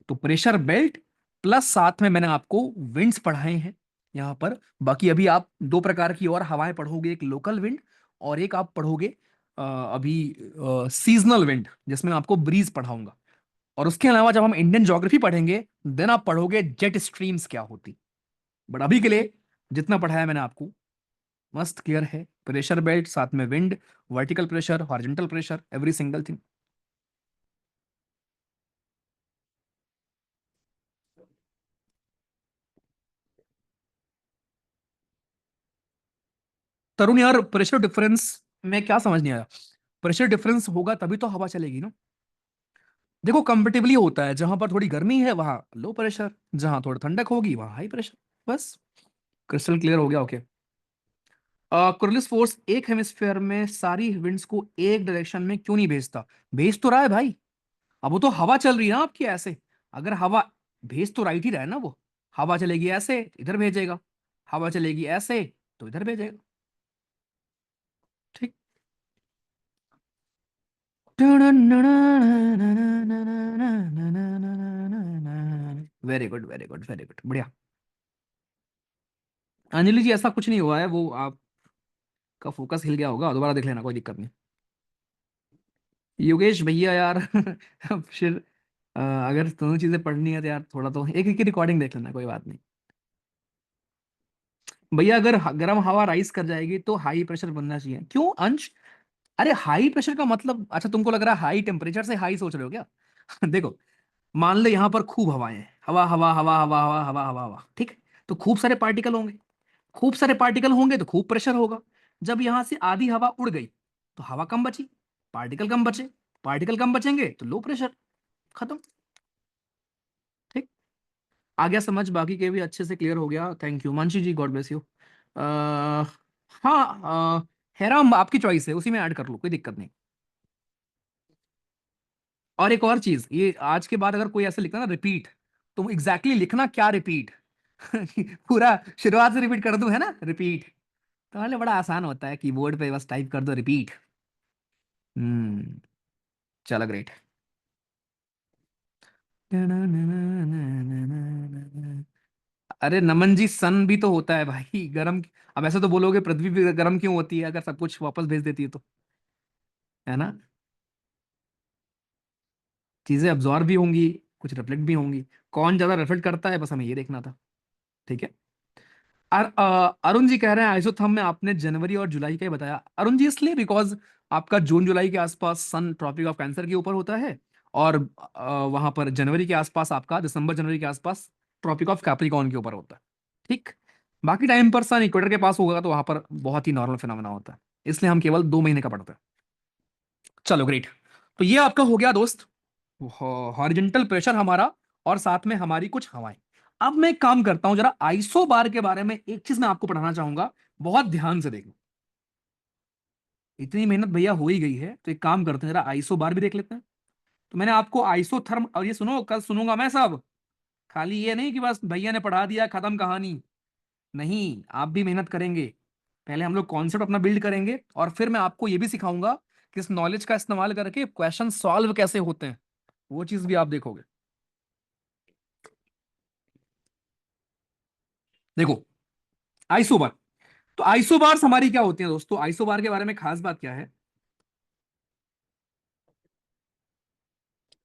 तो प्रेशर बेल्ट प्लस साथ में मैंने आपको विंड्स पढ़ाए हैं यहां पर। बाकी अभी आप दो प्रकार की और हवाएं पढ़ोगे, एक लोकल विंड और एक आप पढ़ोगे अभी सीजनल विंड, जिसमें मैं आपको ब्रीज पढ़ाऊंगा। और उसके अलावा जब हम इंडियन ज्योग्राफी पढ़ेंगे देन आप पढ़ोगे जेट स्ट्रीम्स क्या होती। बट अभी के लिए जितना पढ़ाया मैंने आपको मस्त क्लियर है। प्रेशर बेल्ट, साथ में wind, vertical pressure, horizontal pressure, every single thing. Tarun यार, प्रेशर डिफरेंस में क्या समझ नहीं आया। प्रेशर डिफरेंस होगा तभी तो हवा चलेगी ना। देखो कंपेटिबली होता है, जहां पर थोड़ी गर्मी है वहां लो प्रेशर, जहां थोड़ा ठंडक होगी वहां हाई प्रेशर। बस क्रिस्टल क्लियर हो गया। ओके। कुरलिस फोर्स एक हेमिस्फेयर में सारी विंड्स को एक डायरेक्शन में क्यों नहीं भेजता। भेज तो रहा है भाई। अब वो तो हवा चल रही है ना आपकी ऐसे, अगर हवा, भेज तो राइट ही रहा है ना वो। हवा चलेगी ऐसे इधर भेजेगा, हवा चलेगी ऐसे तो इधर भेजेगा। ठीक। Very good, very good, very good, बढ़िया। अंजलि जी ऐसा कुछ नहीं हुआ है, वो आपका फोकस हिल गया होगा, दोबारा देख लेना, कोई दिक्कत नहीं। योगेश भैया यार अब फिर अगर दोनों चीजें पढ़नी है तो यार थोड़ा तो एक एक की रिकॉर्डिंग देख लेना, कोई बात नहीं। भैया अगर गर्म हवा राइज कर जाएगी तो हाई प्रेशर बनना चाहिए, क्यों अंश। अरे हाई प्रेशर का मतलब, अच्छा तुमको लग रहा है हाई टेम्परेचर से हाई सोच रहे हो क्या देखो, मान लो यहां पर खूब हवाएं हैं, हवा हवा हवा हवा हवा हवा हवा हवा, ठीक है। तो खूब सारे पार्टिकल होंगे, खूब सारे पार्टिकल होंगे तो खूब प्रेशर होगा। जब यहां से आधी हवा उड़ गई तो हवा कम बची, पार्टिकल कम बचे, पार्टिकल कम बचेंगे तो लो प्रेशर, खत्म। ठीक। आ गया समझ, बाकी के भी अच्छे से क्लियर हो गया। Thank you Mansi ji, God bless you. हाँ, हेराम आपकी चॉइस है, उसी में ऐड कर लो, कोई दिक्कत नहीं। और एक और चीज, ये आज के बाद अगर कोई ऐसे लिखता ना रिपीट, तो एग्जैक्टली लिखना क्या रिपीट पूरा शुरुआत से रिपीट कर दूं, है ना रिपीट। तो मतलब बड़ा आसान होता है, कीबोर्ड पे बस टाइप कर दो रिपीट। हम्म। चलो ग्रेट। अरे नमन जी, सन भी तो होता है भाई गरम। अब ऐसे तो बोलोगे पृथ्वी भी गर्म क्यों होती है अगर सब कुछ वापस भेज देती है तो, है ना। चीजें अब्जॉर्ब भी होंगी, कुछ रिफ्लेक्ट भी होंगी। कौन ज्यादा रिफ्लेक्ट करता है बस हमें ये देखना था। ठीक है। अरुण जी कह रहे हैं आइसोथर्म में आपने जनवरी और जुलाई का ही बताया। अरुण जी इसलिए बिकॉज आपका जून जुलाई के आसपास सन ट्रॉपिक ऑफ कैंसर के ऊपर होता है, और वहां पर जनवरी के आसपास आपका, दिसंबर जनवरी के आसपास ट्रॉपिक ऑफ कैप्रिकॉर्न के ऊपर होता है। ठीक। बाकी टाइम पर सन इक्वेटर के पास होगा तो वहां पर बहुत ही नॉर्मल फिनोमेना होता है, इसलिए हम केवल 2 महीने का पढ़ते हैं। चलो ग्रेट। तो ये आपका हो गया दोस्त हॉरिजॉन्टल प्रेशर हमारा, और साथ में हमारी कुछ हवाएं। अब मैं एक काम करता हूं, जरा आइसो बार के बारे में एक चीज मैं आपको पढ़ाना चाहूंगा, बहुत ध्यान से देखो। इतनी मेहनत भैया हो ही गई है तो एक काम करते हैं, जरा आइसो बार भी देख लेते हैं। तो मैंने आपको आइसोथर्म, और ये सुनो कल सुनूंगा मैं सब, खाली ये नहीं कि बस भैया ने पढ़ा दिया खत्म कहानी। नहीं, आप भी मेहनत करेंगे। पहले हम लोग कॉन्सेप्ट अपना बिल्ड करेंगे और फिर मैं आपको ये भी सिखाऊंगा कि इस नॉलेज का इस्तेमाल करके क्वेश्चन सॉल्व कैसे होते हैं, वो चीज भी आप देखोगे। देखो आइसोबार, तो आइसोबार्स हमारी क्या होती हैं दोस्तों, आइसोबार के बारे में खास बात क्या है।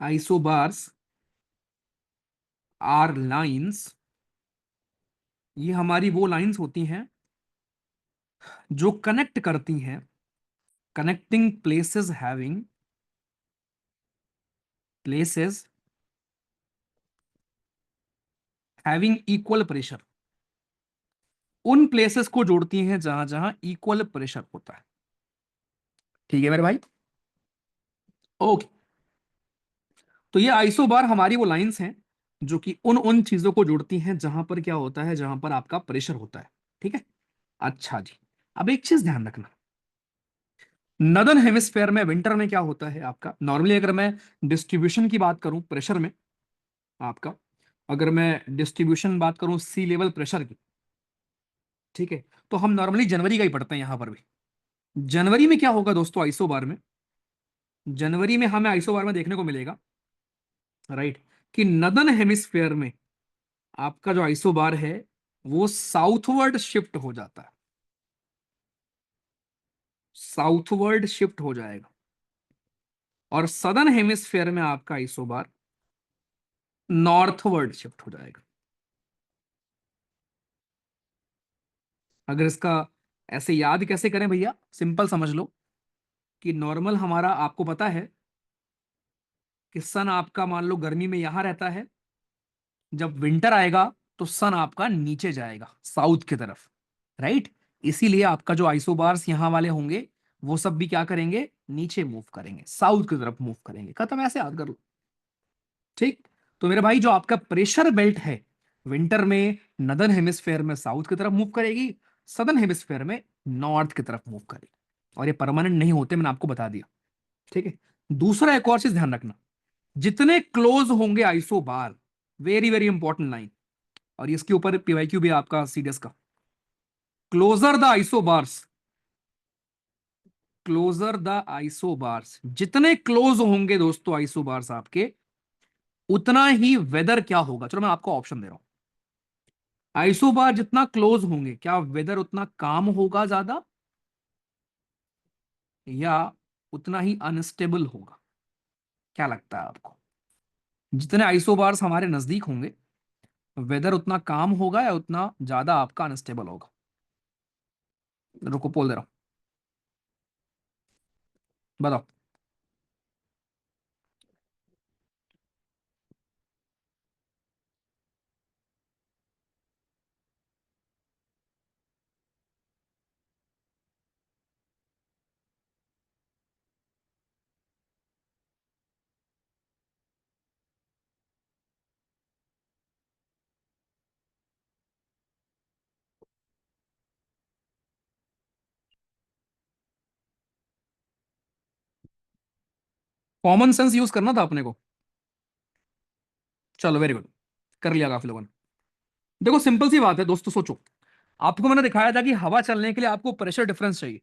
आइसोबार्स आर लाइंस, ये हमारी वो लाइंस होती हैं जो कनेक्ट करती हैं, connecting places having, places having equal pressure. उन प्लेसेस को जोड़ती हैं जहां जहां इक्वल प्रेशर होता है। ठीक है मेरे भाई, ओके। तो ये आइसोबार हमारी वो लाइंस हैं जो कि उन उन चीजों को जोड़ती हैं जहां पर क्या होता है, जहां पर आपका प्रेशर होता है। ठीक है, अच्छा जी। अब एक चीज ध्यान रखना, नदर्न हेमिस्फेयर में विंटर में क्या होता है आपका, नॉर्मली अगर मैं डिस्ट्रीब्यूशन की बात करूं प्रेशर में आपका, अगर मैं डिस्ट्रीब्यूशन बात करूं सी लेवल प्रेशर की, ठीक है, तो हम नॉर्मली जनवरी का ही पढ़ते हैं यहां पर भी। जनवरी में क्या होगा दोस्तों आइसोबार में, जनवरी में हमें आइसोबार में देखने को मिलेगा, राइट, कि नदर्न हेमिस्फेयर में आपका जो आइसोबार है वो साउथवर्ड शिफ्ट हो जाता है, साउथवर्ड शिफ्ट हो जाएगा। और सदर्न हेमिस्फेयर में आपका आइसोबार नॉर्थवर्ड शिफ्ट हो जाएगा। अगर इसका ऐसे याद कैसे करें भैया, सिंपल समझ लो कि नॉर्मल हमारा आपको पता है कि सन आपका मान लो गर्मी में यहां रहता है, जब विंटर आएगा तो सन आपका नीचे जाएगा साउथ की तरफ, राइट। इसीलिए आपका जो आइसोबार्स यहां वाले होंगे वो सब भी क्या करेंगे, नीचे मूव करेंगे, साउथ की तरफ मूव करेंगे। खत्म, ऐसे याद कर लो। ठीक, तो मेरे भाई जो आपका प्रेशर बेल्ट है विंटर में नदर्न हेमिस्फेयर में साउथ की तरफ मूव करेगी, सदर्न हेमिस्फेयर में नॉर्थ की तरफ मूव करेगी, और ये परमानेंट नहीं होते, मैंने आपको बता दिया। ठीक है, दूसरा एक और चीज ध्यान रखना, जितने क्लोज होंगे isobar, very very important line, और इसके ऊपर पीवाईक्यू भी आपका सीडीएस का, closer the isobars, closer the isobars, जितने क्लोज होंगे दोस्तों आइसोबार्स आपके, उतना ही वेदर क्या होगा। चलो मैं आपको ऑप्शन दे रहा हूं, आइसोबार जितना क्लोज होंगे क्या वेदर उतना काम होगा ज्यादा, या उतना ही अनस्टेबल होगा, क्या लगता है आपको। जितने आइसोबार्स हमारे नजदीक होंगे वेदर उतना काम होगा या उतना ज्यादा आपका अनस्टेबल होगा। रुको बोल दे रहा हूं, बताओ। कॉमन सेंस यूज करना था अपने को। चलो वेरी गुड, कर लिया काफी लोगों ने। देखो सिंपल सी बात है दोस्तों, सोचो, आपको मैंने दिखाया था कि हवा चलने के लिए आपको प्रेशर डिफरेंस चाहिए।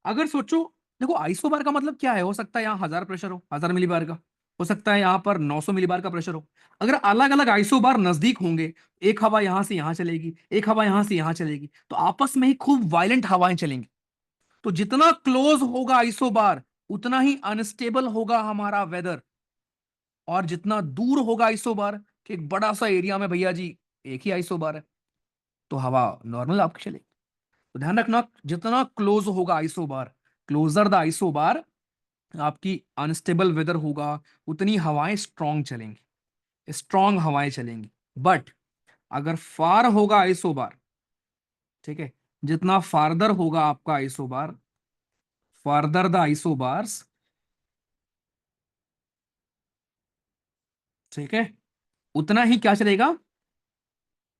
अगर सोचो, देखो आइसोबार का मतलब क्या है, हो सकता है यहाँ 1000 प्रेशर हो, 1000 मिलीबार का, हो सकता है यहाँ पर 900 मिलीबार का प्रेशर हो। अगर अलग अलग आइसोबार नजदीक होंगे, एक हवा यहां से यहां चलेगी, एक हवा यहां से यहां चलेगी, तो आपस में ही खूब वायलेंट हवाएं चलेंगी। तो जितना क्लोज होगा आइसोबार उतना ही अनस्टेबल होगा हमारा वेदर, और जितना दूर होगा आइसोबार कि एक बड़ा सा एरिया में भैया जी एक ही आइसोबार है, तो हवा नॉर्मल आपकी चलेगी। तो ध्यान रखना, जितना क्लोज होगा आइसोबार, क्लोजर द आइसोबार, आपकी अनस्टेबल वेदर होगा, उतनी हवाएं स्ट्रांग चलेंगी, स्ट्रांग हवाएं चलेंगी। बट अगर फार होगा आइसोबार, ठीक है, जितना फार्दर होगा आपका आइसोबार, फार्दर द आइसोबार्स, ठीक है, उतना ही क्या चलेगा,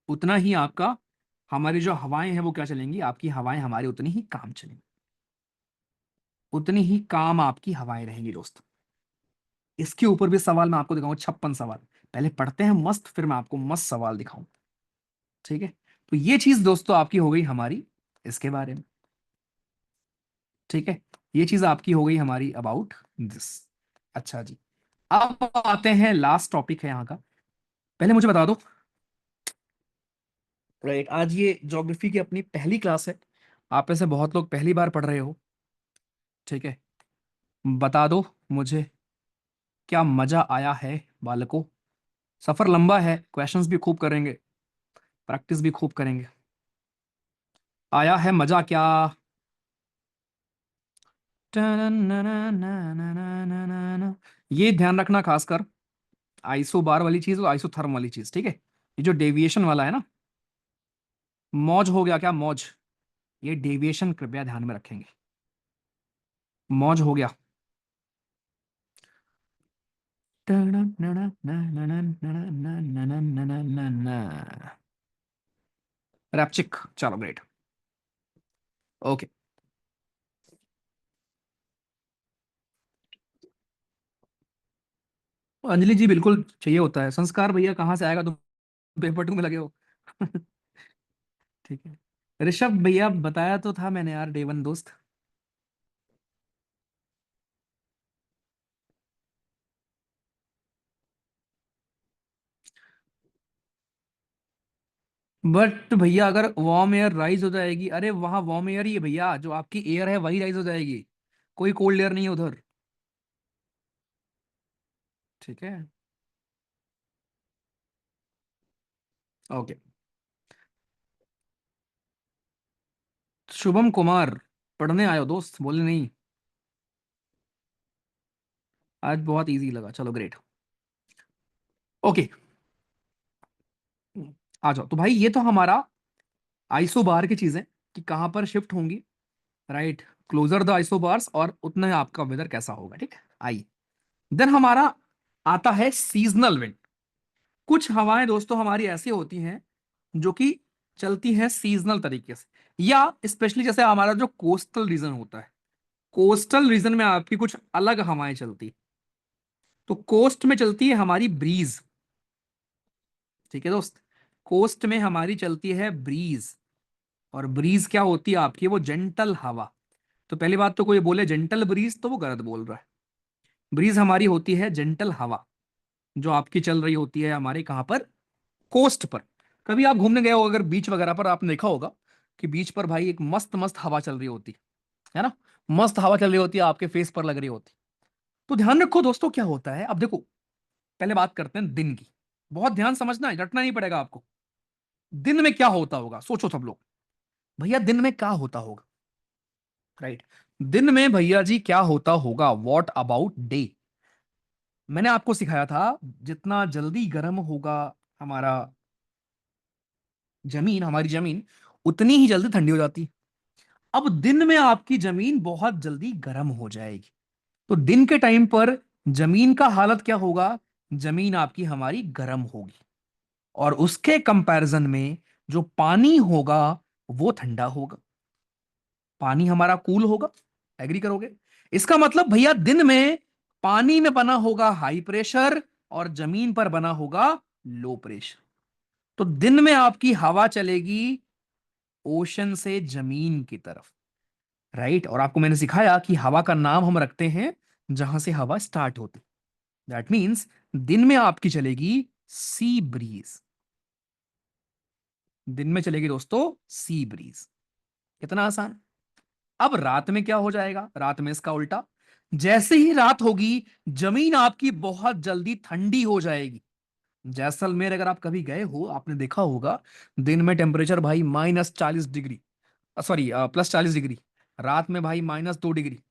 उतना ही आपका, हमारी जो हवाएं हैं वो क्या चलेंगी, आपकी हवाएं हमारी उतनी ही काम चलेंगी, उतनी ही काम आपकी हवाएं रहेंगी दोस्त। इसके ऊपर भी सवाल मैं आपको दिखाऊंगा, 56 सवाल। पहले पढ़ते हैं मस्त, फिर मैं आपको मस्त सवाल दिखाऊं। ठीक है, तो ये चीज दोस्तों आपकी हो गई हमारी इसके बारे में। ठीक है, ये चीज आपकी हो गई हमारी अबाउट दिस। अच्छा जी, अब आते हैं, लास्ट टॉपिक है यहाँ का। पहले मुझे बता दो, राइट, आज ये ज्योग्राफी की अपनी पहली क्लास है, आप में से बहुत लोग पहली बार पढ़ रहे हो। ठीक है, बता दो मुझे, क्या मजा आया है बालकों। सफर लंबा है, क्वेश्चंस भी खूब करेंगे, प्रैक्टिस भी खूब करेंगे। आया है मजा क्या। ये ध्यान रखना खासकर, आइसो बार वाली चीज और आइसो थर्म वाली चीज, ठीक है, ये जो डेविएशन वाला है ना, मौज हो गया क्या? मौज, ये डेविएशन कृपया ध्यान में रखेंगे। मौज हो गया। रैपचिक, चलो ग्रेट। ओके, अंजलि जी बिल्कुल चाहिए होता है संस्कार भैया, कहाँ से आएगा? तुम पेपर टू में लगे हो। ठीक है। ऋषभ भैया बताया तो था मैंने यार, डे वन दोस्त। बट भैया अगर वार्म एयर राइज हो जाएगी, अरे वहां वार्म एयर ही है भैया, जो आपकी एयर है वही राइज हो जाएगी, कोई कोल्ड एयर नहीं है उधर। ठीक है। ओके। शुभम कुमार, पढ़ने आयो दोस्त? बोले नहीं, आज बहुत इजी लगा, चलो ग्रेट। ओके, आ जाओ। तो भाई ये तो हमारा आइसोबार की चीजें कि कहां पर शिफ्ट होंगी, राइट? क्लोजर द आइसोबार्स, और उतना ही आपका वेदर कैसा होगा, ठीक है। आई, देन हमारा आता है सीजनल विंड। कुछ हवाएं दोस्तों हमारी ऐसी होती हैं जो कि चलती हैं सीजनल तरीके से, या स्पेशली जैसे हमारा जो कोस्टल रीजन होता है, कोस्टल रीजन में आपकी कुछ अलग हवाएं चलती। तो कोस्ट में चलती है हमारी ब्रीज, ठीक है दोस्त। कोस्ट में हमारी चलती है ब्रीज, और ब्रीज क्या होती है आपकी? वो जेंटल हवा। तो पहली बात तो कोई बोले जेंटल ब्रीज तो वो गलत बोल रहा है। ब्रीज हमारी होती है जेंटल हवा, जो आपकी चल रही होती है हमारे कहां पर? कोस्ट पर। कभी आप घूमने गए हो अगर बीच वगैरह पर, आपने देखा होगा कि बीच पर भाई एक मस्त मस्त हवा चल रही होती है ना, मस्त हवा चल रही होती है, आपके फेस पर लग रही होती। तो ध्यान रखो दोस्तों क्या होता है। अब देखो, पहले बात करते हैं दिन की। बहुत ध्यान समझना है, रटना नहीं पड़ेगा आपको। दिन में क्या होता होगा, सोचो सब लोग, भैया दिन में क्या होता होगा, राइट? दिन में भैया जी क्या होता होगा? What about day? मैंने आपको सिखाया था, जितना जल्दी गर्म होगा हमारा जमीन, हमारी जमीन, उतनी ही जल्दी ठंडी हो जाती है। अब दिन में आपकी जमीन बहुत जल्दी गर्म हो जाएगी, तो दिन के टाइम पर जमीन का हालत क्या होगा? जमीन आपकी हमारी गर्म होगी, और उसके कंपैरिजन में जो पानी होगा वो ठंडा होगा। पानी हमारा कूल होगा, एग्री करोगे? इसका मतलब भैया दिन में पानी में बना होगा हाई प्रेशर, और जमीन पर बना होगा लो प्रेशर। तो दिन में आपकी हवा चलेगी ओशन से जमीन की तरफ, राइट? और आपको मैंने सिखाया कि हवा का नाम हम रखते हैं जहां से हवा स्टार्ट होती। दैट मीन्स दिन में आपकी चलेगी सी ब्रीज, दिन में चलेगी दोस्तों सी ब्रीज। कितना आसान। अब रात में क्या हो जाएगा? रात में इसका उल्टा। जैसे ही रात होगी, जमीन आपकी बहुत जल्दी ठंडी हो जाएगी। जैसलमेर अगर आप कभी गए हो, आपने देखा होगा दिन में टेम्परेचर भाई -40 डिग्री, सॉरी +40 डिग्री, रात में भाई -2 डिग्री।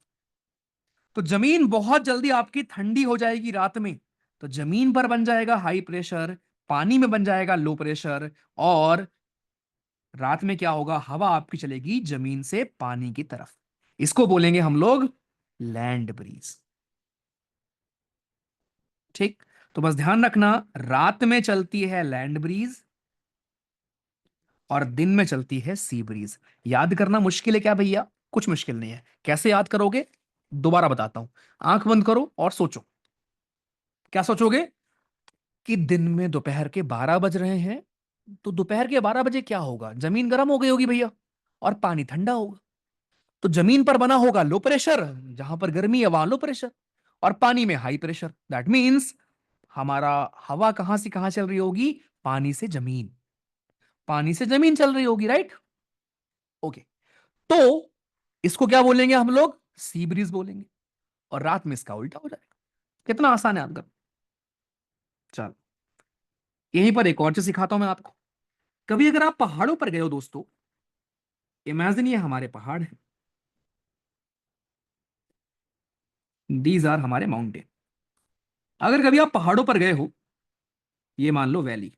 तो जमीन बहुत जल्दी आपकी ठंडी हो जाएगी रात में। तो जमीन पर बन जाएगा हाई प्रेशर, पानी में बन जाएगा लो प्रेशर, और रात में क्या होगा? हवा आपकी चलेगी जमीन से पानी की तरफ। इसको बोलेंगे हम लोग लैंड ब्रीज, ठीक? तो बस ध्यान रखना, रात में चलती है लैंड ब्रीज और दिन में चलती है सी ब्रीज। याद करना मुश्किल है क्या भैया? कुछ मुश्किल नहीं है। कैसे याद करोगे? दोबारा बताता हूं। आंख बंद करो और सोचो। क्या सोचोगे? कि दिन में दोपहर के 12 बज रहे हैं, तो दोपहर के 12 बजे क्या होगा? जमीन गर्म हो गई होगी भैया, और पानी ठंडा होगा। तो जमीन पर बना होगा लो प्रेशर, जहां पर गर्मी है वहां लो प्रेशर, और पानी में हाई प्रेशर। दैट मीन्स हमारा हवा कहां से कहां चल रही होगी? पानी से जमीन, पानी से जमीन चल रही होगी, राइट? ओके। तो इसको क्या बोलेंगे हम लोग? सी ब्रीज बोलेंगे, और रात में इसका उल्टा हो जाएगा। कितना आसान है आपका। चलो, यहीं पर एक और चीज सिखाता हूं मैं आपको। कभी अगर आप पहाड़ों पर गए हो दोस्तों, इमेजिन ये हमारे पहाड़ हैं, दीज आर हमारे माउंटेन। अगर कभी आप पहाड़ों पर गए हो, ये मान लो वैली,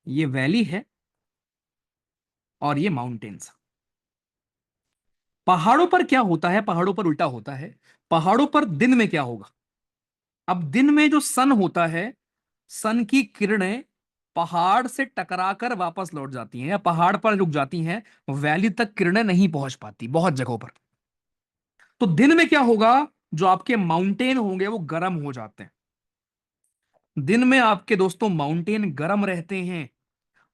ये वैली है, और ये माउंटेन्स। पहाड़ों पर क्या होता है, पहाड़ों पर उल्टा होता है। पहाड़ों पर दिन में क्या होगा? अब दिन में जो सन होता है, सन की किरणें पहाड़ से टकराकर वापस लौट जाती हैं या पहाड़ पर रुक जाती हैं, वैली तक किरणें नहीं पहुंच पाती बहुत जगहों पर। तो दिन में क्या होगा? जो आपके माउंटेन होंगे वो गर्म हो जाते हैं। दिन में आपके दोस्तों माउंटेन गर्म रहते हैं।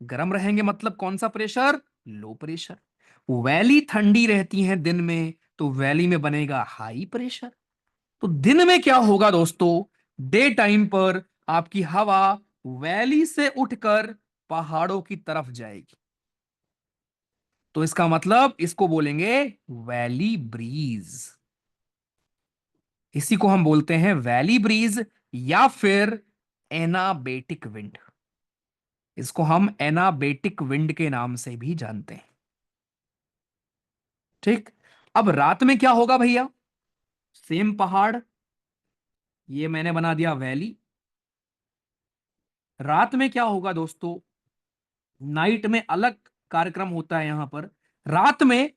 गर्म रहेंगे मतलब कौन सा प्रेशर? Low pressure. वैली ठंडी रहती है दिन में, तो वैली में बनेगा हाई प्रेशर। तो दिन में क्या होगा दोस्तों? डे टाइम पर आपकी हवा वैली से उठकर पहाड़ों की तरफ जाएगी। तो इसका मतलब इसको बोलेंगे वैली ब्रीज। इसी को हम बोलते हैं वैली ब्रीज या फिर एनाबेटिक विंड। इसको हम एनाबेटिक विंड के नाम से भी जानते हैं। ठीक। अब रात में क्या होगा भैया? सेम पहाड़, ये मैंने बना दिया वैली। रात में क्या होगा दोस्तों? नाइट में अलग कार्यक्रम होता है यहां पर। रात में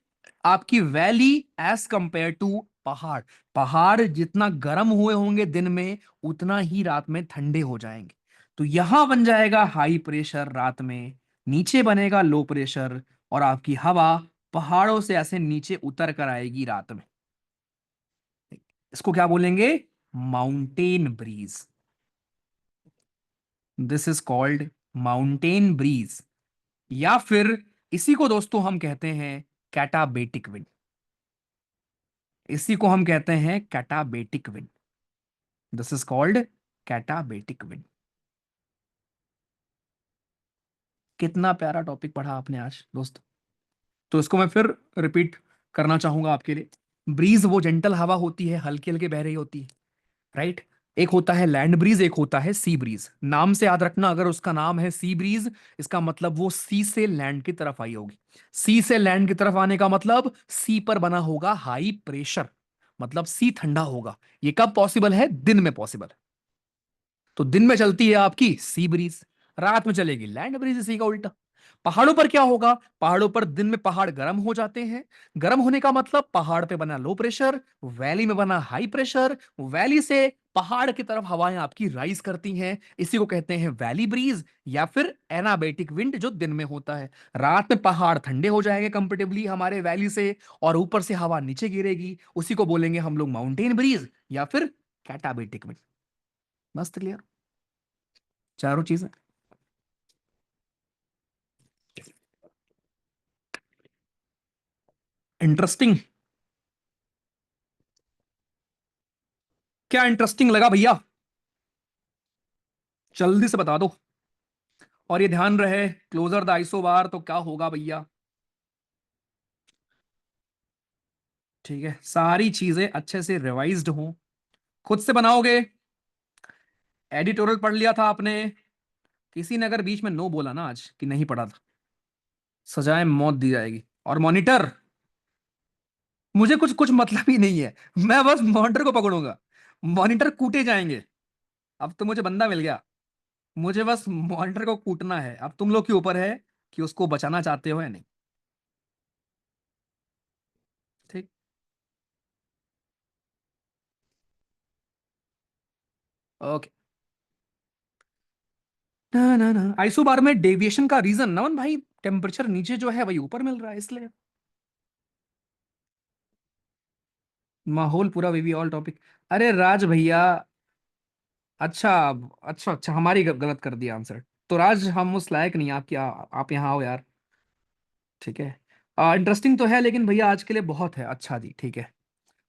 आपकी वैली एज कंपेयर टू पहाड़, पहाड़ जितना गर्म हुए होंगे दिन में, उतना ही रात में ठंडे हो जाएंगे। तो यहां बन जाएगा हाई प्रेशर रात में, नीचे बनेगा लो प्रेशर, और आपकी हवा पहाड़ों से ऐसे नीचे उतर कर आएगी रात में। इसको क्या बोलेंगे? Mountain breeze. This is called mountain breeze, या फिर इसी को दोस्तों हम कहते हैं कैटाबेटिक विंड। इसी को हम कहते हैं katabatic wind. This is called katabatic wind. कितना प्यारा टॉपिक पढ़ा आपने आज दोस्त। तो इसको मैं फिर रिपीट करना चाहूंगा आपके लिए। ब्रीज वो जेंटल हवा होती है, हल्की हल्की बह रही होती है, राइट। एक होता है लैंड ब्रीज, एक होता है सी ब्रीज। नाम से याद रखना, अगर उसका नाम है सी ब्रीज, इसका मतलब वो सी से लैंड की तरफ आई होगी। सी से लैंड की तरफ आने का मतलब सी पर बना होगा हाई प्रेशर, मतलब सी ठंडा होगा। ये कब पॉसिबल है? दिन में पॉसिबल है। तो दिन में चलती है आपकी सी ब्रीज, रात में चलेगी लैंड ब्रीज, इसी का उल्टा। पहाड़ों पर क्या होगा? पहाड़ों पर दिन में पहाड़ गर्म हो जाते हैं। गर्म होने का मतलब पहाड़ पे बना लो प्रेशर, वैली में बना हाई प्रेशर, वैली से पहाड़ की तरफ हवाएं आपकी राइज करती हैं। इसी को कहते हैं वैली ब्रीज या फिर एनाबेटिक विंड, जो दिन में होता है। रात में पहाड़ ठंडे हो जाएंगे कंपेरेटिवली हमारे वैली से, और ऊपर से हवा नीचे गिरेगी। उसी को बोलेंगे हम लोग माउंटेन ब्रीज या फिर कैटाबेटिक विंड। मस्त क्लियर चारों चीजें। इंटरेस्टिंग। क्या इंटरेस्टिंग लगा भैया? जल्दी से बता दो। और ये ध्यान रहे, क्लोजर द आइसो बार तो क्या होगा भैया? ठीक है, सारी चीजें अच्छे से रिवाइज्ड हो, खुद से बनाओगे। एडिटोरियल पढ़ लिया था आपने। किसी ने अगर बीच में नो बोला ना आज कि नहीं पढ़ा था, सजाए मौत दी जाएगी। और मॉनिटर, मुझे कुछ कुछ मतलब ही नहीं है, मैं बस मॉनिटर को पकड़ूंगा, मॉनिटर कूटे जाएंगे। अब तो मुझे बंदा मिल गया, मुझे बस मॉनिटर को कूटना है। अब तुम लोग के ऊपर है कि उसको बचाना चाहते हो या नहीं। ठीक। ओके। ना ना ना, आइसो बार में डेविएशन का रीजन नमन भाई, टेम्परेचर नीचे जो है वही ऊपर मिल रहा है इसलिए। माहौल पूरा वी ऑल टॉपिक। अरे राज भैया, अच्छा अच्छा अच्छा, हमारी गलत कर दिया आंसर। तो राज हम उस लायक नहीं, आपकी आप यहाँ आओ यार। ठीक है। इंटरेस्टिंग तो है लेकिन भैया आज के लिए बहुत है। अच्छा जी ठीक है।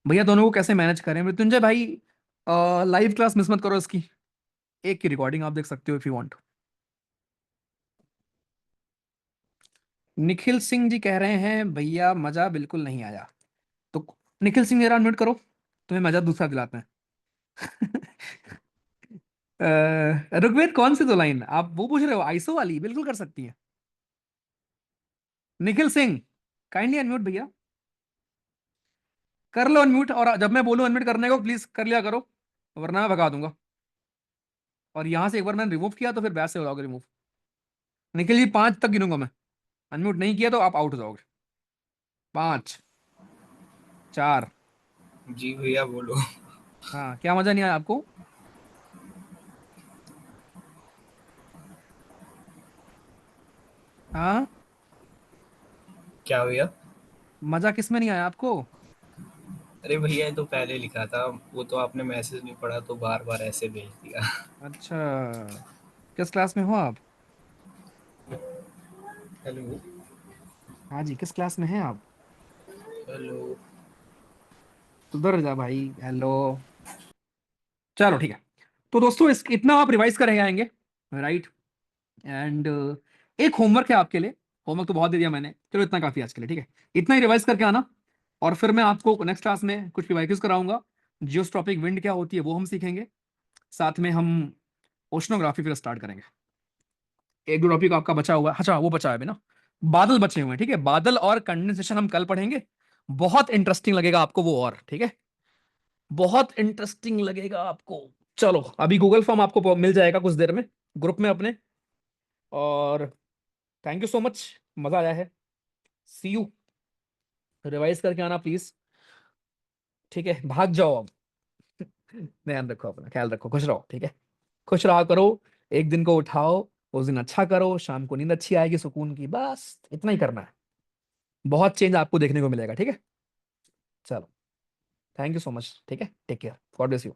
भैया दोनों को कैसे मैनेज करें? मृत्युंजय भाई, लाइव क्लास मिस मत करो इसकी, एक की रिकॉर्डिंग आप देख सकते हो if you want. Nikhil Singh ji कह रहे हैं भैया मजा बिल्कुल नहीं आया। तो निखिल सिंह जरा अनम्यूट करो, तुम्हें मजा दूसरा दिलाते हैं। ऋग्वेद कौन सी दो लाइन आप वो पूछ रहे हो? आइसो वाली बिल्कुल कर सकती है। निखिल सिंह, काइंडली अनम्यूट भैया, कर लो अनम्यूट, और जब मैं बोलूं अनम्यूट करने को प्लीज कर लिया करो, वरना मैं भगा दूंगा। और यहां से एक बार मैंने रिमूव किया तो फिर बैस से हो जाओगे रिमूव। निखिल जी 5 तक गिनूंगा मैं। अनम्यूट नहीं किया तो आप आउट हो जाओगे। 5 4। जी भैया बोलो। हाँ, क्या मजा नहीं आया आपको? हाँ, क्या भैया? मजा किस में नहीं आया आपको? अरे भैया ये तो पहले लिखा था, वो तो आपने मैसेज नहीं पढ़ा तो बार बार ऐसे भेज दिया। अच्छा, किस क्लास में हो आप? हेलो। हाँ जी, किस क्लास में हैं आप? हेलो। सुधर जा भाई, हेलो। चलो ठीक है। तो दोस्तों इस इतना आप रिवाइज कर आएंगे, राइट? एंड एक होमवर्क है आपके लिए। होमवर्क तो बहुत दे दिया मैंने, चलो इतना काफी आज के लिए, ठीक है? इतना ही रिवाइज करके आना, और फिर मैं आपको नेक्स्ट क्लास में कुछ पीवाईक्यूज कराऊंगा। जियोस्ट्रॉपिक विंड क्या होती है वो हम सीखेंगे, साथ में हम ओशनोग्राफी फिर स्टार्ट करेंगे। एक दो टॉपिक आपका बचा हुआ है, अच्छा वो बचा है अभी ना, बादल बचे हुए हैं, ठीक है? बादल और कंडेंसेशन हम कल पढ़ेंगे। बहुत इंटरेस्टिंग लगेगा आपको वो, और ठीक है, बहुत इंटरेस्टिंग लगेगा आपको। चलो, अभी गूगल फॉर्म आपको मिल जाएगा कुछ देर में ग्रुप में अपने। और थैंक यू सो मच, मजा आया है। सी यू। रिवाइज करके आना प्लीज, ठीक है? भाग जाओ अब। ध्यान रखो अपना, ख्याल रखो, खुश रहो, ठीक है? खुश रहा करो। एक दिन को उठाओ, उस दिन अच्छा करो, शाम को नींद अच्छी आएगी सुकून की, बस इतना ही करना है। बहुत चेंज आपको देखने को मिलेगा, ठीक है? चलो, थैंक यू सो मच, ठीक है? Take care, God bless you.